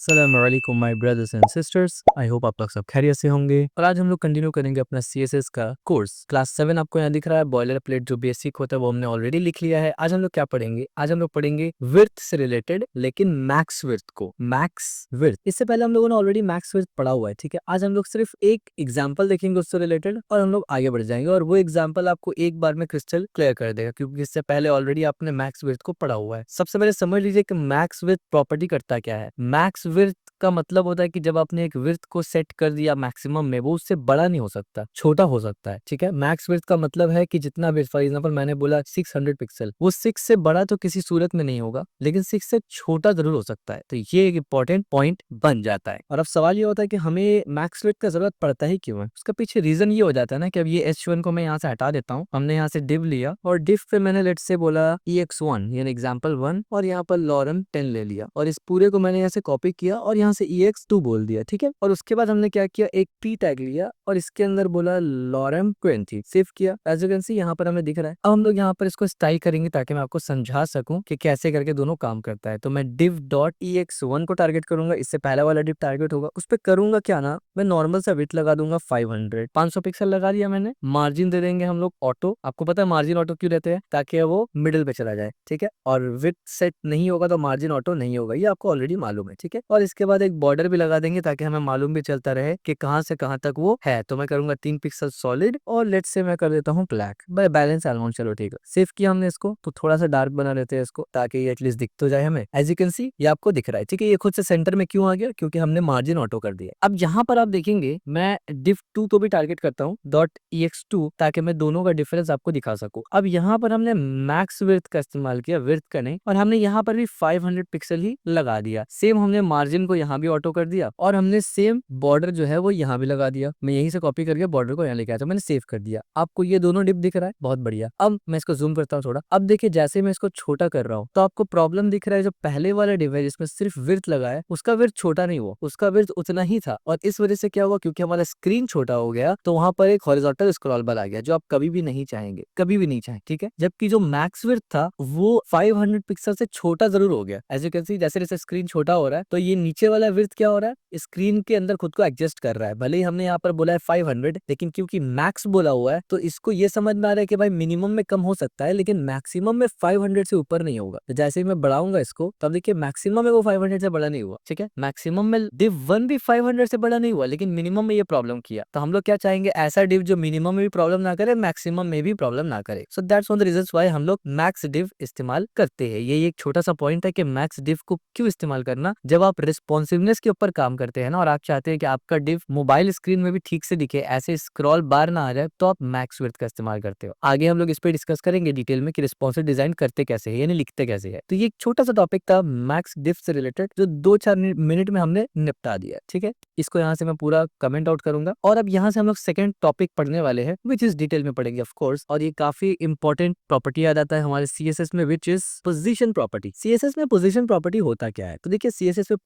अस्सलाम वालेकुम my brothers and sisters. I hope आप लोग सब खैरियत से होंगे और आज हम लोग कंटिन्यू करेंगे अपना सीएसएस का कोर्स। क्लास 7 आपको यहाँ दिख रहा है। बॉयलर प्लेट जो बेसिक होता है वो हमने ऑलरेडी लिख लिया है। आज हम लोग क्या पढ़ेंगे? आज हम लोग पढ़ेंगे विड्थ से रिलेटेड, लेकिन मैक्स विड्थ को। मैक्स विड्थ, इससे पहले हम लोगों ने ऑलरेडी मैक्स विड्थ पढ़ा हुआ है, ठीक है। आज हम लोग सिर्फ एक एग्जाम्पल देखेंगे उससे रिलेटेड और हम लोग आगे बढ़ जाएंगे और वो एग्जाम्पल आपको एक बार में क्रिस्टल क्लियर कर देगा, क्योंकि इससे पहले ऑलरेडी आपने मैक्स विड्थ को पढ़ा हुआ है। सबसे पहले समझ लीजिए कि मैक्स विड्थ प्रॉपर्टी करता क्या है। मैक्स विड्थ का मतलब होता है कि जब आपने एक विड्थ को सेट कर दिया मैक्सिमम में, वो उससे बड़ा नहीं हो सकता, छोटा हो सकता है, ठीक है। मैक्स विड्थ का मतलब है कि जितना विड्थ, फॉर एग्जांपल मैंने बोला 600 पिक्सल, वो 6 से बड़ा तो किसी सूरत में नहीं होगा, लेकिन 6 से छोटा जरूर हो सकता है। तो ये एक इंपॉर्टेंट पॉइंट बन जाता है। और अब सवाल ये होता है कि हमें मैक्स विड्थ का जरूरत पड़ता ही क्यों है। उसका पीछे रीजन ये हो जाता है ना कि अब ये H1 को मैं यहाँ से हटा देता हूँ। हमने यहाँ से div लिया और div पे मैंने लेट से बोला ex1 यानी एग्जाम्पल 1 और यहाँ पर lorem 10 ले लिया और इस पूरे को मैंने यहाँ से कॉपी किया और यहाँ से ex2 बोल दिया, ठीक है। और उसके बाद हमने क्या किया, एक p टैग लिया और इसके अंदर बोला lorem 20, सेव किया। एज यू कैन सी यहाँ पर हमें दिख रहा है। अब हम लोग यहाँ पर इसको स्टाइल करेंगे ताकि मैं आपको समझा सकूं कि कैसे करके दोनों काम करता है। तो मैं div डॉट ex1 को टारगेट करूंगा, इससे पहला वाला div टारगेट होगा। उस पर करूंगा क्या ना, मैं नॉर्मल सा विड्थ लगा दूंगा 500 पिक्सल लगा दिया मैंने। मार्जिन दे देंगे हम लोग ऑटो। आपको पता है मार्जिन ऑटो क्यों रहते हैं? ताकि वो मिडिल पे चला जाए, ठीक है। और विड्थ सेट नहीं होगा तो मार्जिन ऑटो नहीं होगा, ये आपको ऑलरेडी मालूम है, ठीक है। और इसके बाद एक बॉर्डर भी लगा देंगे ताकि हमें मालूम भी चलता रहे कि कहाँ से कहाँ तक वो है। तो मैं करूंगा 3 पिक्सल सॉलिड और लेट से मैं कर देता हूँ ब्लैक बाय बैलेंस अमाउंट। चलो ठीक है, सेव किया हमने इसको। तो थोड़ा सा डार्क बना लेते हैं इसको ताकि ये एटलीस्ट दिख तो जाए हमें। एज यू कैन सी ये आपको दिख रहा है, ठीक है। ये खुद से सेंटर में क्यों आ गया? क्योंकि हमने मार्जिन ऑटो कर दिया। अब यहाँ पर आप देखेंगे मैं div2 को भी टारगेट करता हूँ .ex2 ताकि मैं दोनों का डिफरेंस आपको दिखा सकूं। अब यहाँ पर हमने मैक्स विड्थ का इस्तेमाल किया, विड्थ का नहीं, और हमने यहाँ पर भी 500 पिक्सल ही लगा दिया। सेम हमने मार्जिन को यहाँ भी ऑटो कर दिया और हमने सेम बॉर्डर जो है वो यहाँ भी लगा दिया। मैं यहीं से कॉपी करके बॉर्डर को यहाँ लेके आया, तो मैंने सेव कर दिया। आपको ये दोनों डिप दिख रहा है, बहुत बढ़िया। अब मैं इसको जूम करता हूँ थोड़ा। अब देखिए जैसे मैं इसको छोटा कर रहा हूँ तो आपको प्रॉब्लम दिख रहा है। जो पहले वाला डिव है जिसमें सिर्फ विड्थ लगा है, उसका विड्थ छोटा नहीं हुआ, उसका विड्थ उतना ही था। और इस वजह से क्या हुआ, क्योंकि हमारा स्क्रीन छोटा हो गया तो वहां पर एक हॉरिजॉन्टल स्क्रॉल बार आ गया, जो आप कभी भी नहीं चाहेंगे, कभी भी नहीं चाहेंगे, ठीक है। जबकि जो मैक्स विड्थ था वो 500 पिक्सल से छोटा जरूर हो गया। एज यू कैन सी जैसे जैसे स्क्रीन छोटा हो रहा है तो ये नीचे वाला विड्थ क्या हो रहा है, स्क्रीन के अंदर खुद को एडजस्ट कर रहा है। भले ही हमने यहाँ पर बोला है 500, लेकिन क्योंकि मैक्स बोला हुआ है तो इसको ये समझ में आ रहा है कि भाई मिनिमम में कम हो सकता है लेकिन मैक्सिमम में 500 से ऊपर नहीं होगा। तो जैसे ही मैं बढ़ाऊंगा इसको तब देखिए मैक्सिमम में वो 500 से बड़ा नहीं हुआ, ठीक है। मैक्सिमम में div1 भी 500 से बड़ा नहीं हुआ, लेकिन मिनिमम में ये प्रॉब्लम किया। तो हम लोग क्या चाहेंगे, ऐसा div जो मिनिमम में भी प्रॉब्लम ना करे, मैक्सिमम में भी प्रॉब्लम ना करे। So that's one of the reasons why हम लोग मैक्स div इस्तेमाल करते हैं। ये एक छोटा सा पॉइंट है कि मैक्स div को क्यों इस्तेमाल करना। जब आप रिस्पॉन्सिवनेस के ऊपर काम करते हैं ना और आप चाहते हैं कि आपका div मोबाइल स्क्रीन में भी ठीक से दिखे, ऐसे स्क्रॉल बार ना आ जाए, तो आप मैक्स विड्थ का इस्तेमाल करते हो। आगे हम लोग इस पे डिस्कस करेंगे डिटेल में कि रिस्पॉन्सिव डिजाइन करते कैसे है, यानी लिखते कैसे है। तो ये एक छोटा सा टॉपिक था मैक्स div से रिलेटेड, जो 2-4 मिनट में हमने निपटा दिया, ठीक है। इसको यहाँ से मैं पूरा कमेंट आउट करूंगा और अब यहाँ से हम लोग सेकंड टॉपिक पढ़ने वाले हैं, विच इज डिटेल में पढ़ेंगे ऑफ कोर्स। और ये काफी इंपॉर्टेंट प्रॉपर्टी याद आता है हमारे सीएसएस में, which is position property. CSS में पोजीशन प्रॉपर्टी होता क्या है? तो देखिए सीएसएस में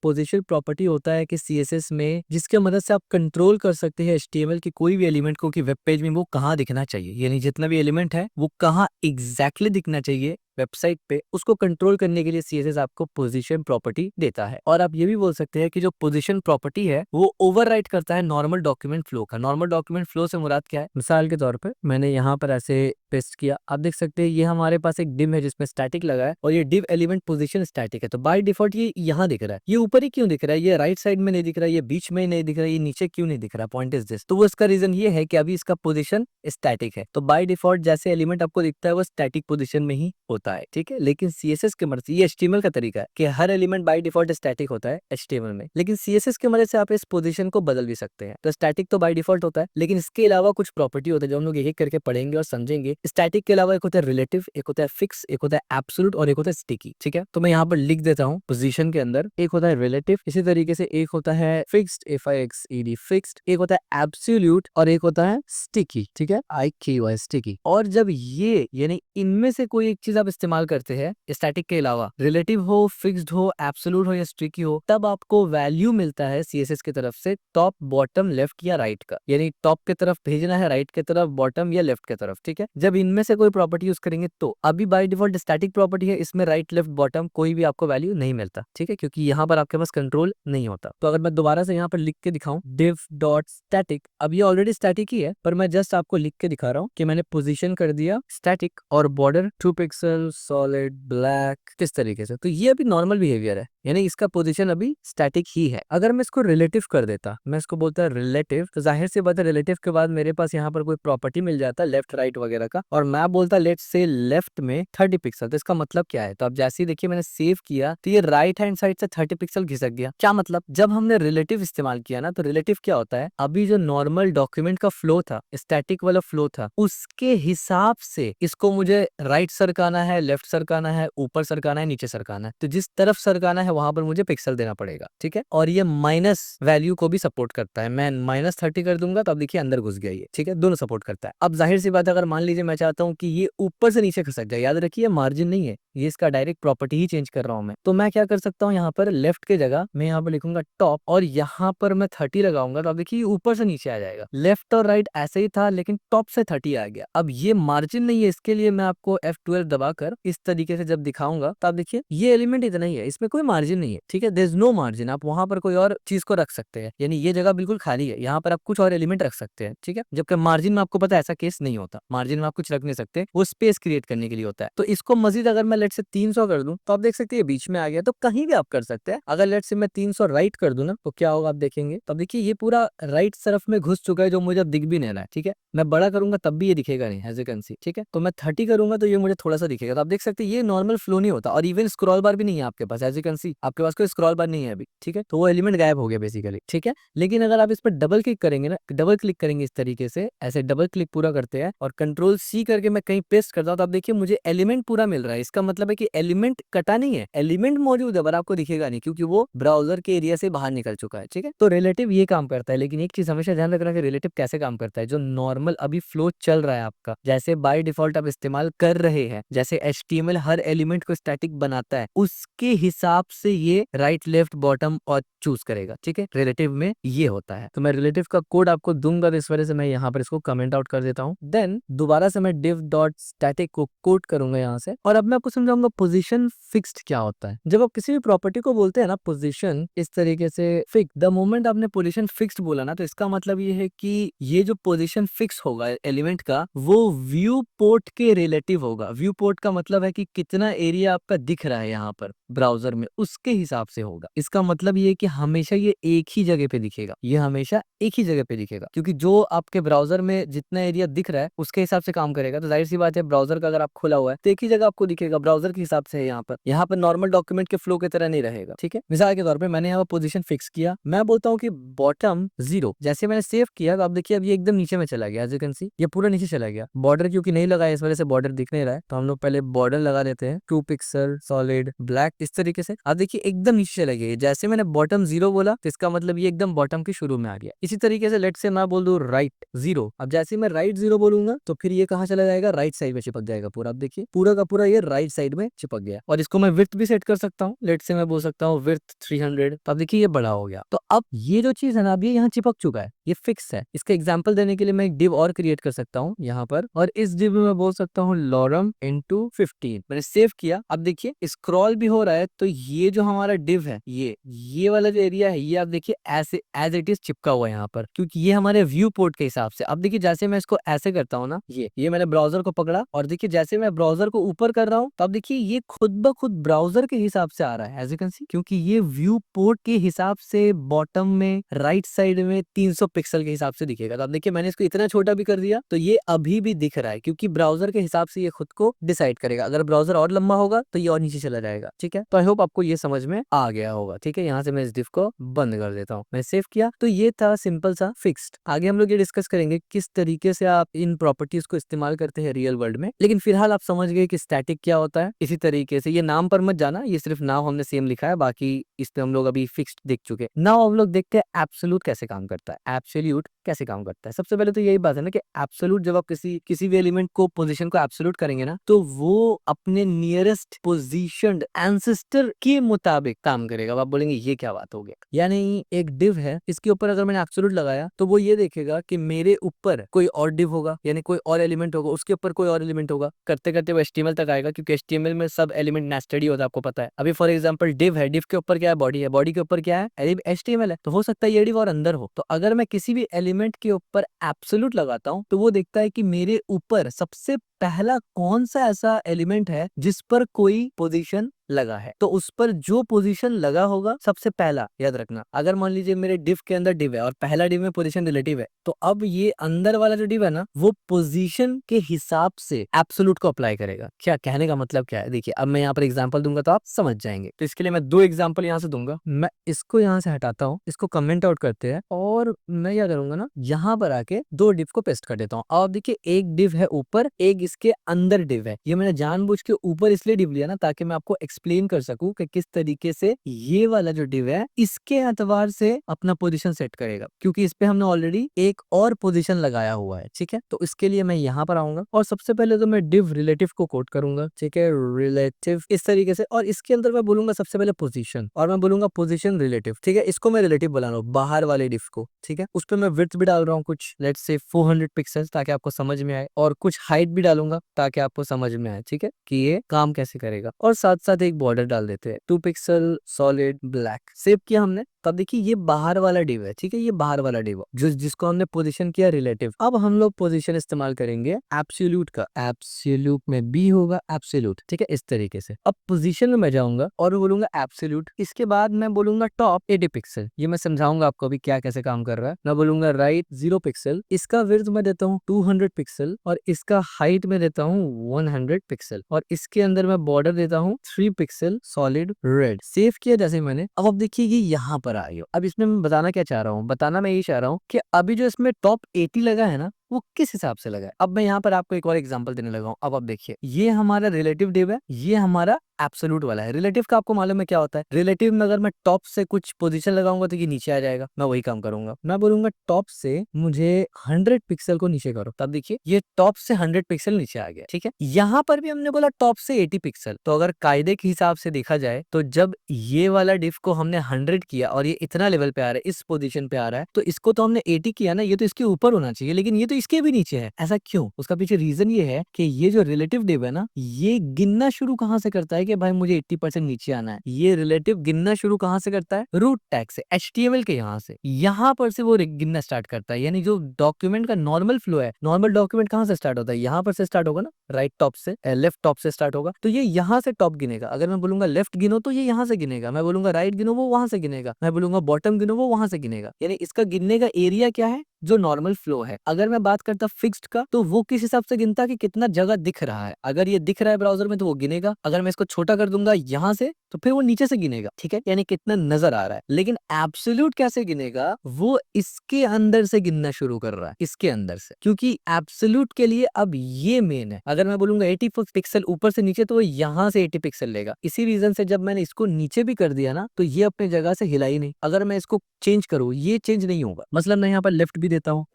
पोजीशन प्रॉपर्टी होता है कि सीएसएस में जिसके मदद से आप कंट्रोल कर सकते हैं एचटीएमएल की कोई भी एलिमेंट को कि वेब पेज में वो कहाँ दिखना चाहिए, यानी जितना भी एलिमेंट है वो कहाँ एग्जैक्टली दिखना चाहिए वेबसाइट पे, उसको कंट्रोल करने के लिए सीएसएस आपको पोजीशन प्रॉपर्टी देता है। और आप ये भी बोल सकते हैं कि जो पोजीशन प्रॉपर्टी है वो ओवरराइड करता है नॉर्मल डॉक्यूमेंट फ्लो का। नॉर्मल डॉक्यूमेंट फ्लो से मुराद क्या है? मिसाल के तौर पे मैंने यहाँ पर ऐसे पेस्ट किया, आप देख सकते हैं ये हमारे पास एक डिव है जिसमें स्टैटिक लगा है और ये डिव एलिमेंट पोजीशन स्टैटिक है। तो बाय डिफॉल्ट ये यहाँ दिख रहा है। ये ऊपर ही क्यों दिख रहा है? ये राइट साइड में नहीं दिख रहा है, ये बीच में नहीं दिख रहा है, ये नीचे क्यों नहीं दिख रहा? Point is this. तो वो इसका रीजन ये है कि अभी इसका पोजीशन स्टैटिक है। तो बाय डिफॉल्ट जैसे एलिमेंट आपको दिखता है वो स्टैटिक पोजीशन में ही होता है, ठीक है। लेकिन सीएसएस के मदद से, ये एचटीएमएल का तरीका है कि हर एलिमेंट बाय डिफॉल्ट स्टैटिक होता है एचटीएमएल में, लेकिन सीएसएस की मदद से आप इस पोजीशन को बदल भी सकते हैं। तो स्टैटिक तो बाय डिफॉल्ट होता है, लेकिन इसके अलावा कुछ प्रॉपर्टी होता है जो हम लोग एक एक करके पढ़ेंगे और समझेंगे। स्टैटिक के अलावा एक होता है रिलेटिव, एक होता है फिक्स, एक होता है एब्सोल्यूट और एक होता है स्टिकी, ठीक है। तो मैं यहाँ पर लिख देता हूँ पोजीशन के अंदर एक होता है रिलेटिव, इसी तरीके से एक होता है फिक्स्ड, FIXED फिक्स्ड, एक होता है एब्सोल्यूट और एक होता है स्टिकी, ठीक है, IKY स्टिकी। और जब ये यानी इनमें से कोई एक चीज आप इस्तेमाल करते हैं स्टैटिक के अलावा, रिलेटिव हो, फिक्स्ड हो, एब्सोल्यूट हो या स्टिकी हो, तब आपको वैल्यू मिलता है सीएसएस की तरफ से टॉप, बॉटम, लेफ्ट या राइट का। यानी टॉप की तरफ भेजना है, राइट की तरफ, बॉटम या लेफ्ट की तरफ, ठीक है। जब इनमें से कोई प्रॉपर्टी यूज करेंगे तो अभी बाय डिफॉल्ट स्टैटिक प्रॉपर्टी है, इसमें राइट लेफ्ट बॉटम कोई भी आपको वैल्यू नहीं मिलता, ठीक है, क्योंकि यहाँ पर आपके पास कंट्रोल नहीं होता। तो अगर मैं दोबारा से यहाँ पर लिख के दिखाऊं div डॉट स्टैटिक, अब ये ऑलरेडी स्टैटिक ही है पर मैं जस्ट आपको लिख के दिखा रहा हूँ कि मैंने पोजीशन कर दिया स्टैटिक और बॉर्डर 2 पिक्सल सॉलिड ब्लैक किस तरीके से। तो ये अभी नॉर्मल बिहेवियर है, यानी इसका पोजीशन अभी स्टैटिक ही है। अगर मैं इसको रिलेटिव कर देता, मैं इसको बोलता रिलेटिव, तो जाहिर सी बात है रिलेटिव के बाद मेरे पास यहाँ पर कोई प्रॉपर्टी मिल जाता लेफ्ट राइट वगैरह का, और मैं बोलता लेट्स से लेफ्ट में 30 पिक्सल। तो इसका मतलब क्या है, तो अब जैसे ही देखिए मैंने सेव किया तो ये राइट हैंड साइड से 30 पिक्सल घिसक गया। क्या मतलब, जब हमने रिलेटिव इस्तेमाल किया ना, तो रिलेटिव क्या होता है, अभी जो नॉर्मल डॉक्यूमेंट का फ्लो था, स्टैटिक वाला फ्लो था, उसके हिसाब से इसको मुझे राइट सरकाना है, लेफ्ट सरकाना है, ऊपर सरकाना है, नीचे सरकाना है। तो जिस तरफ सरकाना है वहां पर मुझे पिक्सल देना पड़ेगा, ठीक है। और ये माइनस वैल्यू को भी सपोर्ट करता है, मैं -30 कर दूंगा तो अब देखिए अंदर घुस गया ये, ठीक है, दोनों सपोर्ट करता है। अब जाहिर सी बात है, अगर मान लीजिए मैं चाहता हूँ कि ये ऊपर से नीचे खसक जाए, याद रखिए मार्जिन नहीं है, ये इसका डायरेक्ट प्रॉपर्टी ही चेंज कर रहा हूं मैं, तो मैं क्या कर सकता हूँ, यहाँ पर लेफ्ट के जगह मैं यहाँ पर लिखूंगा टॉप और यहाँ पर मैं 30 लगाऊंगा, तो अब देखिए ऊपर से नीचे आ जाएगा। लेफ्ट और राइट ऐसे ही था लेकिन टॉप से 30 आ गया। अब ये मार्जिन नहीं है, इसके लिए मैं आपको F12 दबाकर इस तरीके से जब दिखाऊंगा तो आप देखिए ये एलिमेंट इतना ही है, इसमें कोई मार्जिन नहीं है, ठीक है, देयर इज नो मार्जिन। आप वहां पर कोई और चीज को रख सकते हैं, यानी ये जगह बिल्कुल खाली है, यहाँ पर आप कुछ और एलिमेंट रख सकते हैं, ठीक है। जबकि मार्जिन में आपको पता है ऐसा केस नहीं होता, मार्जिन में आप कुछ रख नहीं सकते, वो स्पेस क्रिएट करने के लिए होता है। तो इसको मजीद अगर मैं लेट से 300 कर दूं तो आप देख सकते हैं बीच में आ गया, तो कहीं भी आप कर सकते हैं। अगर लेट से मैं 300 राइट कर दूं ना तो क्या होगा आप देखेंगे, तो अब देखिए ये पूरा राइट तरफ में घुस चुका है, जो मुझे दिख भी नहीं रहा है, ठीक है। मैं बड़ा करूंगा तब भी ये दिखेगा नहीं, एज यू कैन सी, ठीक है। तो मैं 30 करूंगा तो ये मुझे थोड़ा सा दिखेगा, तो आप देख सकते हैं ये नॉर्मल फ्लो नहीं होता, और इवन स्क्रॉल बार भी नहीं है आपके पास, एज यू कैन सी आपके पास कोई स्क्रॉल बार नहीं है अभी, ठीक है। तो वो एलिमेंट गायब हो गया बेसिकली, ठीक है। लेकिन अगर आप इस पर डबल क्लिक करेंगे ना, डबल क्लिक करेंगे इस तरीके से, ऐसे डबल क्लिक पूरा करते हैं और कंट्रोल C करके मैं कहीं पेस्ट करता हूं, तो आप देखिए मुझे एलिमेंट पूरा मिल रहा है। इसका मतलब है कि एलिमेंट कटा नहीं है, एलिमेंट मौजूद है, पर आपको दिखेगा नहीं क्योंकि वो ब्राउजर के एरिया से बाहर निकल चुका है, ठीक है। तो रिलेटिव ये काम करता है, लेकिन एक चीज हमेशा ध्यान रखना कि रिलेटिव कैसे काम करता है। जो नॉर्मल अभी फ्लो चल रहा है आपका, जैसे बाय डिफॉल्ट आप इस्तेमाल कर रहे हैं, जैसे HTML हर एलिमेंट को स्टैटिक बनाता है, उसके हिसाब से ये राइट लेफ्ट बॉटम और चूज करेगा, ठीक है। रिलेटिव में ये होता है। तो मैं रिलेटिव का कोड आपको दूंगा, तो इस वजह से मैं यहाँ पर इसको कमेंट आउट कर देता हूँ। देन दोबारा से मैं div डॉट स्टैटिक को कोड करूंगा यहाँ से, और अब मैं आपको समझाऊंगा पोजीशन फिक्स्ड क्या होता है। जब आप किसी भी प्रॉपर्टी को बोलते हैं ना पोजीशन इस तरीके से फिक्स, द मोमेंट आपने पोजीशन फिक्स्ड बोला ना, तो इसका मतलब ये है कि ये जो पोजीशन फिक्स होगा एलिमेंट का, वो व्यू पोर्ट के रिलेटिव होगा। व्यू पोर्ट का मतलब है कि कितना एरिया आपका दिख रहा है यहाँ पर ब्राउजर में, उसके हिसाब से होगा। इसका मतलब ये है कि हमेशा ये एक ही जगह पे दिखेगा, ये हमेशा एक ही जगह पे दिखेगा, क्योंकि जो आपके ब्राउजर में जितना एरिया दिख रहा है उसके हिसाब से काम करेगा। तो जाहिर सी बात है ब्राउजर का अगर आप खुला हुआ है तो एक ही जगह आपको दिखेगा, ब्राउजर के हिसाब से है। यहाँ पर नॉर्मल डॉक्यूमेंट के फ्लो की तरह नहीं रहेगा, ठीक है। मिसाल के तौर पे मैंने यहाँ पर पोजीशन फिक्स किया, मैं बोलता हूँ कि बॉटम 0, जैसे मैंने सेव किया तो आप देखिए अब ये एकदम नीचे में चला गया, एज यू कैन सी ये पूरा नीचे चला गया। बॉर्डर क्योंकि नहीं लगाया इस वजह से बॉर्डर दिख नहीं रहा है, तो हम लोग पहले बॉर्डर लगा देते हैं 2 पिक्सल सॉलिड ब्लैक इस तरीके से। आप देखिए एकदम नीचे चला गया, जैसे मैंने बॉटम 0 बोला तो इसका मतलब ये एकदम बॉटम के शुरू में आ गया। इसी तरीके से लेट से मैं बोल दूं राइट 0, अब जैसे मैं राइट 0 बोलूंगा तो फिर ये कहाँ चला जाएगा, राइट साइड में चिपक जाएगा पूरा। आप देखिए पूरा का पूरा ये राइट साइड में चिपक गया। और इसको मैं विड्थ भी सेट कर सकता हूँ, लेट से मैं बोल सकता हूँ विड्थ 300, तो आप देखिए ये बड़ा हो गया। तो अब ये जो चीज है ना, अब ये यहाँ चिपक चुका है, ये फिक्स है। इसका एग्जाम्पल देने के लिए मैं एक डिव और क्रिएट कर सकता हूँ यहाँ पर, और इस डिव में मैं बोल सकता हूँ लॉरम इंटू 15। मैंने सेव किया, अब देखिए स्क्रॉल भी हो रहा है, तो ये जो हमारा डिव है, ये वाला जो एरिया है, ये आप देखिए ऐसे एज इट इज चिपका हुआ है यहाँ पर, क्योंकि ये हमारे व्यू पोर्ट के हिसाब से। अब देखिए जैसे मैं इसको ऐसे करता हूँ ना, ये मैंने ब्राउजर को पकड़ा, और देखिए जैसे मैं ब्राउजर को ऊपर कर रहा हूँ तो अब देखिए ये खुद ब खुद ब्राउजर के हिसाब से आ रहा है, एज यू कैन सी, क्योंकि ये व्यू पोर्ट के हिसाब से बॉटम में राइट साइड में 300 पिक्सल के हिसाब से दिखेगा। तो अब देखिए मैंने इसको इतना छोटा भी कर दिया तो ये अभी भी दिख रहा है, क्योंकि ब्राउजर के हिसाब से ये खुद को डिसाइड करेगा। अगर ब्राउजर और लंबा होगा तो ये और नीचे चला जाएगा, ठीक है। तो आई होप आपको ये समझ में आ गया होगा, ठीक है। यहाँ से मैं इस डिव को बंद कर देता हूँ, मैं सेव किया। तो ये था सिंपल सा फिक्स्ड। आगे हम लोग ये डिस्कस करेंगे किस तरीके से आप इन प्रॉपर्टीज को इस्तेमाल करते हैं रियल वर्ल्ड में, लेकिन फिलहाल आप समझ गए कि स्टैटिक क्या होता है। इसी तरीके से ये नाम पर मत जाना, ये सिर्फ नाम हमने सेम लिखा है, बाकी इस पे हम लोग अभी फिक्स्ड देख चुके। नाउ हम लोग देखते हैं एब्सोल्यूट कैसे काम करता है। एब्सोल्यूट कैसे काम करता है। सबसे पहले तो यही बात है ना कि एब्सोल्यूट, जब आप किसी भी एलिमेंट को पोजीशन को एब्सोल्यूट करेंगे ना, तो वो अपने नियरेस्ट पोजीशनड एंसेस्टर के मुताबिक काम करेगा। अब आप बोलेंगे ये क्या बात हो गया, यानी एक डिव है, इसके ऊपर अगर मैंने एब्सोल्यूट लगाया तो वो ये देखेगा कि मेरे ऊपर कोई और डिव होगा, यानी कोई और एलिमेंट होगा, उसके ऊपर कोई और एलिमेंट होगा, करते करते वो HTML तक आएगा, क्योंकि HTML में सब एलिमेंट नेस्टेड ही होता है, आपको पता है। अभी फॉर एग्जांपल डिव है, डिव के ऊपर क्या है, बॉडी है, बॉडी के ऊपर क्या है, HTML है, तो हो सकता है ये डिव और अंदर हो। तो अगर मैं किसी भी एलिमेंट के ऊपर एब्सोल्यूट लगाता हूं तो वो देखता है कि मेरे ऊपर सबसे पहला कौन सा ऐसा एलिमेंट है जिस पर कोई पोजीशन लगा है, तो उस पर जो पोजीशन लगा होगा सबसे पहला, याद रखना। अगर मान लीजिए मेरे डिव के अंदर डिव है और पहला डिव में पोजीशन रिलेटिव है, तो अब ये अंदर वाला जो डिव है ना, वो पोजीशन के हिसाब से एब्सोल्यूट को अप्लाई करेगा। क्या कहने का मतलब क्या है, देखिए अब मैं यहाँ पर एग्जांपल दूंगा तो आप समझ जाएंगे। तो इसके लिए मैं 2 एग्जांपल यहाँ से दूंगा। मैं इसको यहाँ से हटाता हूँ, इसको कमेंट आउट करते हैं, और मैं क्या करूंगा ना, यहाँ पर आके 2 डिव को पेस्ट कर देता हूँ। अब देखिए एक डिव है ऊपर, एक इसके अंदर डिव है। ये मैंने जानबूझ के ऊपर इसलिए डिव लिया ना, ताकि मैं आपको एक्सप्लेन कर सकूं कि किस तरीके से ये वाला जो डिव है इसके एतबार से अपना पोजीशन सेट करेगा, क्योंकि इस पे हमने ऑलरेडी एक और पोजीशन लगाया हुआ है। ठीक है, तो इसके लिए मैं यहाँ पर आऊंगा और सबसे पहले तो मैं डिव रिलेटिव को कोड करूंगा। ठीक है, रिलेटिव इस तरीके से, और इसके अंदर मैं बोलूंगा सबसे पहले पोजीशन, और मैं बोलूंगा पोजीशन रिलेटिव। ठीक है, इसको मैं रिलेटिव बना रहा हूँ, बाहर वाले डिव को। ठीक है, उस पर मैं विड्थ भी डाल रहा हूँ कुछ, लेट्स से 400 पिक्सल, ताकि आपको समझ में आए, और कुछ हाइट भी डालूंगा ताकि आपको समझ में आए। ठीक है, कि ये काम कैसे करेगा, और साथ साथ एक बॉर्डर डाल देते हैं 2 पिक्सल सॉलिड ब्लैक। सेव किया हमने, तब देखिए ये बाहर वाला डिव है। ठीक है, ये बाहर वाला डिव जिसको हमने पोजीशन किया रिलेटिव। अब हम लोग पोजीशन इस्तेमाल करेंगे एब्सोल्यूट का, एब्सोल्यूट में बी होगा एब्सोल्यूट। ठीक है, इस तरीके से। अब पोजीशन में मैं जाऊंगा और बोलूंगा एब्सोल्यूट, इसके बाद मैं बोलूंगा टॉप 80 पिक्सल। ये मैं समझाऊंगा आपको अभी क्या कैसे काम कर रहा है। मैं बोलूंगा राइट 0 पिक्सल, इसका विड्थ मैं देता हूँ 200 पिक्सल, और इसका हाइट में देता हूँ 100 पिक्सल, और इसके अंदर मैं बॉर्डर देता हूँ 3 पिक्सल सॉलिड रेड। सेव किया जैसे मैंने। अब देखिए ये यहाँ पर आई हो। अब इसमें मैं बताना क्या चाह रहा हूँ, बताना मैं ये चाह रहा हूँ कि अभी जो इसमें टॉप 80 लगा है ना, वो किस हिसाब से लगा है। अब मैं यहाँ पर आपको एक और एग्जांपल देने लगा हूँ। अब आप देखिए, ये हमारा रिलेटिव डिव है, ये हमारा एब्सोल्यूट वाला है। रिलेटिव का आपको मालूम है क्या होता है। रिलेटिव में अगर मैं टॉप से कुछ पोजीशन लगाऊंगा तो ये नीचे आ जाएगा। मैं वही काम करूंगा, मैं बोलूंगा टॉप से मुझे 100 पिक्सल को नीचे करो, तब देखिए ये टॉप से 100 पिक्सल नीचे आ गया। ठीक है, यहाँ पर भी हमने बोला टॉप से 80 पिक्सल। तो अगर कायदे के हिसाब से देखा जाए तो जब ये वाला डिव को हमने 100 किया और ये इतना लेवल पे आ रहा है, इस पोजीशन पे आ रहा है, तो इसको तो हमने 80 किया ना, ये तो इसके ऊपर होना चाहिए, लेकिन ये तो इसके भी नीचे है। ऐसा क्यों? उसका पीछे रीजन ये है कि ये जो रिलेटिव डिव है ना, ये गिनना शुरू कहां से करता है कि भाई मुझे 80% नीचे आना है। ये रिलेटिव गिनना शुरू कहां से करता है? रूट टैग से, HTML के यहाँ से, यहाँ पर से वो गिनना स्टार्ट करता है। यानी जो डॉक्यूमेंट का नॉर्मल फ्लो है, नॉर्मल डॉक्यूमेंट कहां से स्टार्ट होता है? यहाँ पर से स्टार्ट होगा ना, राइट टॉप से, लेफ्ट टॉप से स्टार्ट होगा, तो ये यहाँ से टॉप गिनेगा। अगर मैं बोलूंगा लेफ्ट गिनो तो ये यहाँ से गिनेगा, मैं बोलूंगा राइट गिनो वो वहां से गिनेगा, मैं बोलूंगा बॉटम गिनो वो वहां से गिनेगा। यानी इसका गिनने का एरिया क्या है? जो नॉर्मल फ्लो है। अगर मैं बात करता फिक्स्ड का, तो वो किस हिसाब से गिनता कि कितना जगह दिख रहा है। अगर ये दिख रहा है ब्राउजर में तो वो गिनेगा, अगर मैं इसको छोटा कर दूंगा यहाँ से तो फिर वो नीचे से गिनेगा। ठीक है, यानी कितना नजर आ रहा है। लेकिन एब्सोल्यूट कैसे गिनेगा? वो इसके अंदर से गिनना शुरू कर रहा है, इसके अंदर से, क्योंकि एब्सोल्यूट के लिए अब ये मेन है। अगर मैं बोलूंगा 80 पिक्सल ऊपर से नीचे, तो वो यहाँ से 80 पिक्सल लेगा। इसी रीजन से जब मैंने इसको नीचे भी कर दिया ना, तो ये अपने जगह से हिला ही नहीं। अगर मैं इसको चेंज करूँ, ये चेंज नहीं होगा। मतलब मैं यहाँ पर लेफ्ट भी देता हूँ,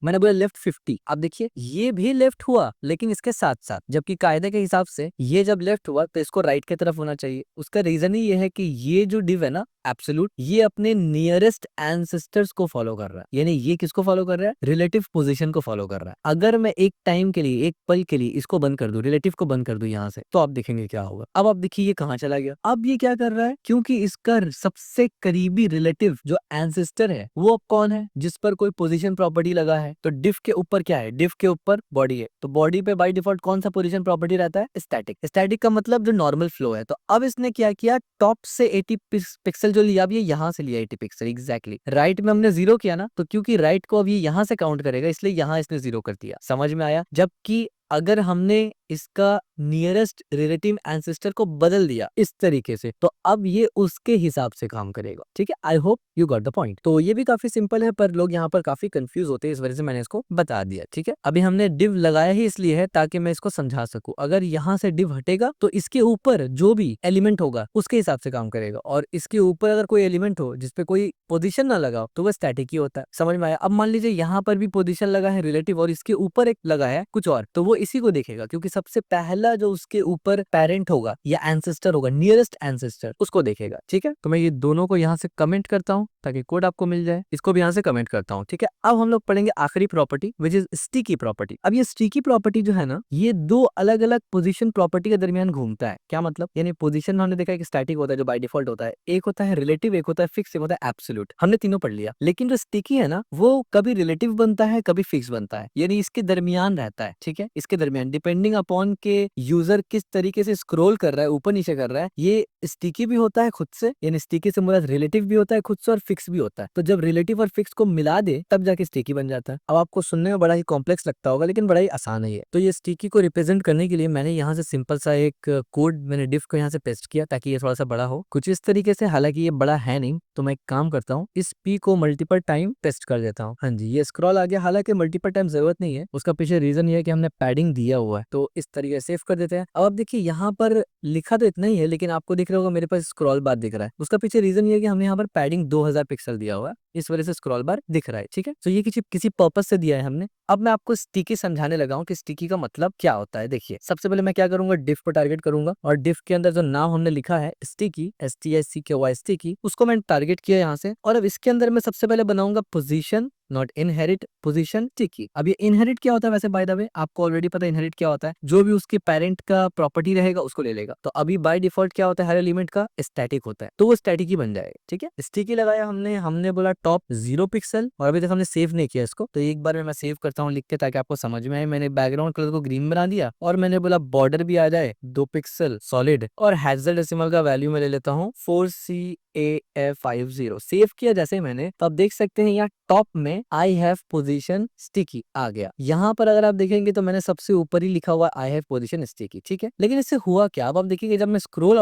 मैंने बोला लेफ्ट 50। अब देखिए ये भी लेफ्ट हुआ, लेकिन इसके साथ साथ, जबकि कायदे के हिसाब से ये जब लेफ्ट हुआ तो इसको राइट की तरफ होना चाहिए। उसका रीजन ही ये है कि ये जो डिव है ना एब्सोल्यूट, ये अपने नियरेस्ट एंसेस्टर्स को फॉलो कर रहा है। यानी ये किसको फॉलो कर रहा है? रिलेटिव पोजीशन को फॉलो कर रहा है। अगर मैं एक टाइम के लिए, एक पल के लिए इसको बंद कर दूं, रिलेटिव को बंद कर दूं यहाँ से, तो आप देखेंगे क्या होगा। अब आप देखिए ये कहाँ चला गया। अब ये क्या कर रहा है? क्योंकि इसका सबसे करीबी रिलेटिव जो एंसेस्टर है वो अब कौन है? जिस पर कोई पोजीशन प्रॉपर्टी लगा है। तो डिव के ऊपर क्या है? डिव के ऊपर बॉडी है, तो बॉडी पे बाय डिफॉल्ट कौन सा पोजीशन प्रॉपर्टी रहता है? स्टैटिक। स्टैटिक का मतलब जो नॉर्मल फ्लो है। तो अब इसने क्या किया? टॉप से 80 पिक्सल जो लिया, अब ये यहाँ से लिया 80 पिक्सल एग्जैक्टली। राइट में हमने 0 किया ना, तो क्योंकि राइट को अब ये यहाँ से काउंट करेगा, इसलिए यहाँ इसने 0 कर दिया। समझ में आया? जबकि अगर हमने इसका नियरेस्ट रिलेटिव एंसेस्टर को बदल दिया इस तरीके से, तो अब ये उसके हिसाब से काम करेगा। ठीक है, I hope you got the point. तो ये भी काफी सिंपल है, पर लोग यहाँ पर काफी कंफ्यूज होते हैं, इस वजह से मैंने इसको बता दिया। ठीक है, अभी हमने डिव लगाया ही इसलिए है ताकि मैं इसको समझा सकूं। अगर यहाँ से डिव हटेगा तो इसके ऊपर जो भी एलिमेंट होगा उसके हिसाब से काम करेगा, और इसके ऊपर अगर कोई एलिमेंट हो जिसपे कोई पोजीशन ना लगा तो वह स्टैटिक ही होता है। समझ में आया? अब मान लीजिए यहाँ पर भी पोजीशन लगा है रिलेटिव और इसके ऊपर एक लगा है कुछ और, तो वो इसी को देखेगा, क्योंकि सबसे पहला जो उसके ऊपर पेरेंट होगा या एंसेस्टर होगा, नियरेस्ट एंसेस्टर, उसको देखेगा। ठीक है, तो मैं ये दोनों को यहाँ से कमेंट करता हूँ ताकि कोड आपको मिल जाए। इसको भी यहाँ से कमेंट करता हूँ। ठीक है, अब हम लोग पढ़ेंगे आखिरी property which is sticky property. अब ये स्टिकी प्रॉपर्टी जो है ना, ये दो अलग अलग पोजीशन प्रॉपर्टी के दरमियान घूमता है। क्या मतलब? यानी पोजीशन हमने देखा है कि स्टैटिक होता है जो बाय डिफॉल्ट होता है, एक होता है रिलेटिव, एक होता है फिक्स, एक होता है एब्सोल्यूट। हमने तीनों पढ़ लिया। लेकिन जो स्टिकी है ना, वो कभी रिलेटिव बनता है कभी फिक्स बनता है, यानी इसके दरमियान रहता है। ठीक है, इसके दरमियान डिपेंडिंग अपॉन के यूजर किस तरीके से स्क्रॉल कर रहा है, ऊपर नीचे कर रहा है, ये स्टिकी भी होता है खुद से, यानी स्टिकी से मुराद रिलेटिव भी होता है खुद से और फिक्स भी होता है। तो जब रिलेटिव और फिक्स को मिला दे तब जाके स्टिकी बन जाता है। अब आपको सुनने में बड़ा ही कॉम्प्लेक्स लगता होगा, लेकिन बड़ा ही आसान है ये। तो ये स्टिकी को रिप्रेजेंट करने के लिए मैंने यहाँ से सिंपल सा एक कोड मैंने डिफ को यहाँ से पेस्ट किया ताकि ये थोड़ा सा बड़ा हो, कुछ इस तरीके से। हालांकि ये बड़ा है नहीं, तो मैं एक काम करता हूँ, इस पी को मल्टीपल टाइम पेस्ट कर देता हूँ। हाँ जी, ये स्क्रॉल आ गया। हालांकि मल्टीपल टाइम जरूरत नहीं है, उसका पीछे रीजन ये है कि हमने पैडिंग दिया हुआ है, तो इस तरीके से सेव कर देते हैं। अब आप देखिए यहाँ पर लिखा तो इतना ही है, लेकिन आपको दिख रहा होगा मेरे पास स्क्रॉल बार दिख रहा है। उसका पीछे रीजन ये है कि हमने यहाँ पर पैडिंग 2000 पिक्सल दिया हुआ है, इस वजह से स्क्रॉल बार दिख रहा है। ठीक है, तो ये किसी पर्पस से दिया है हमने। अब मैं आपको स्टिकी समझाने लगा हूँ कि स्टिकी का मतलब क्या होता है। देखिए, सबसे पहले मैं क्या करूंगा, डिफ पर टारगेट करूंगा, और डिफ के अंदर जो नाम हमने लिखा है स्टिकी, STICKY स्टिकी, उसको मैंने टारगेट किया यहाँ से। और अब इसके अंदर मैं सबसे पहले बनाऊंगा position not inherit position sticky. अब ये इनहेरिट क्या होता है? वैसे बाय द वे आपको ऑलरेडी पता है इनहेरिट क्या होता है, जो भी उसके पेरेंट का प्रॉपर्टी रहेगा उसको ले लेगा। तो अभी बाय डिफॉल्ट क्या होता है, हर एलिमेंट का स्टैटिक होता है, तो वो स्टैटिक ही बन जाएगा। ठीक है, स्टिकी लगाया हमने बोला टॉप 0 पिक्सल, और अभी तक हमने सेव नहीं किया इसको, तो एक बार मैं सेव करता हूँ लिख के ताकि आपको समझ में आए। मैंने बैकग्राउंड कलर को ग्रीन बना दिया, और मैंने बोला बॉर्डर भी आ जाए 2 पिक्सल सॉलिड, और हैशल डेसिमल का वैल्यू मैं ले लेता हूँ 4CAF50। सेव किया जैसे मैंने, तो आप देख सकते हैं यहाँ टॉप में आई हैव पोजीशन स्टिकी आ गया। यहाँ पर अगर आप देखेंगे तो मैंने सबसे ऊपर ही लिखा हुआ आई हैव पोजीशन स्टिकी। ठीक है, लेकिन इससे हुआ क्या? अब आप देखिए जब मैं स्क्रोल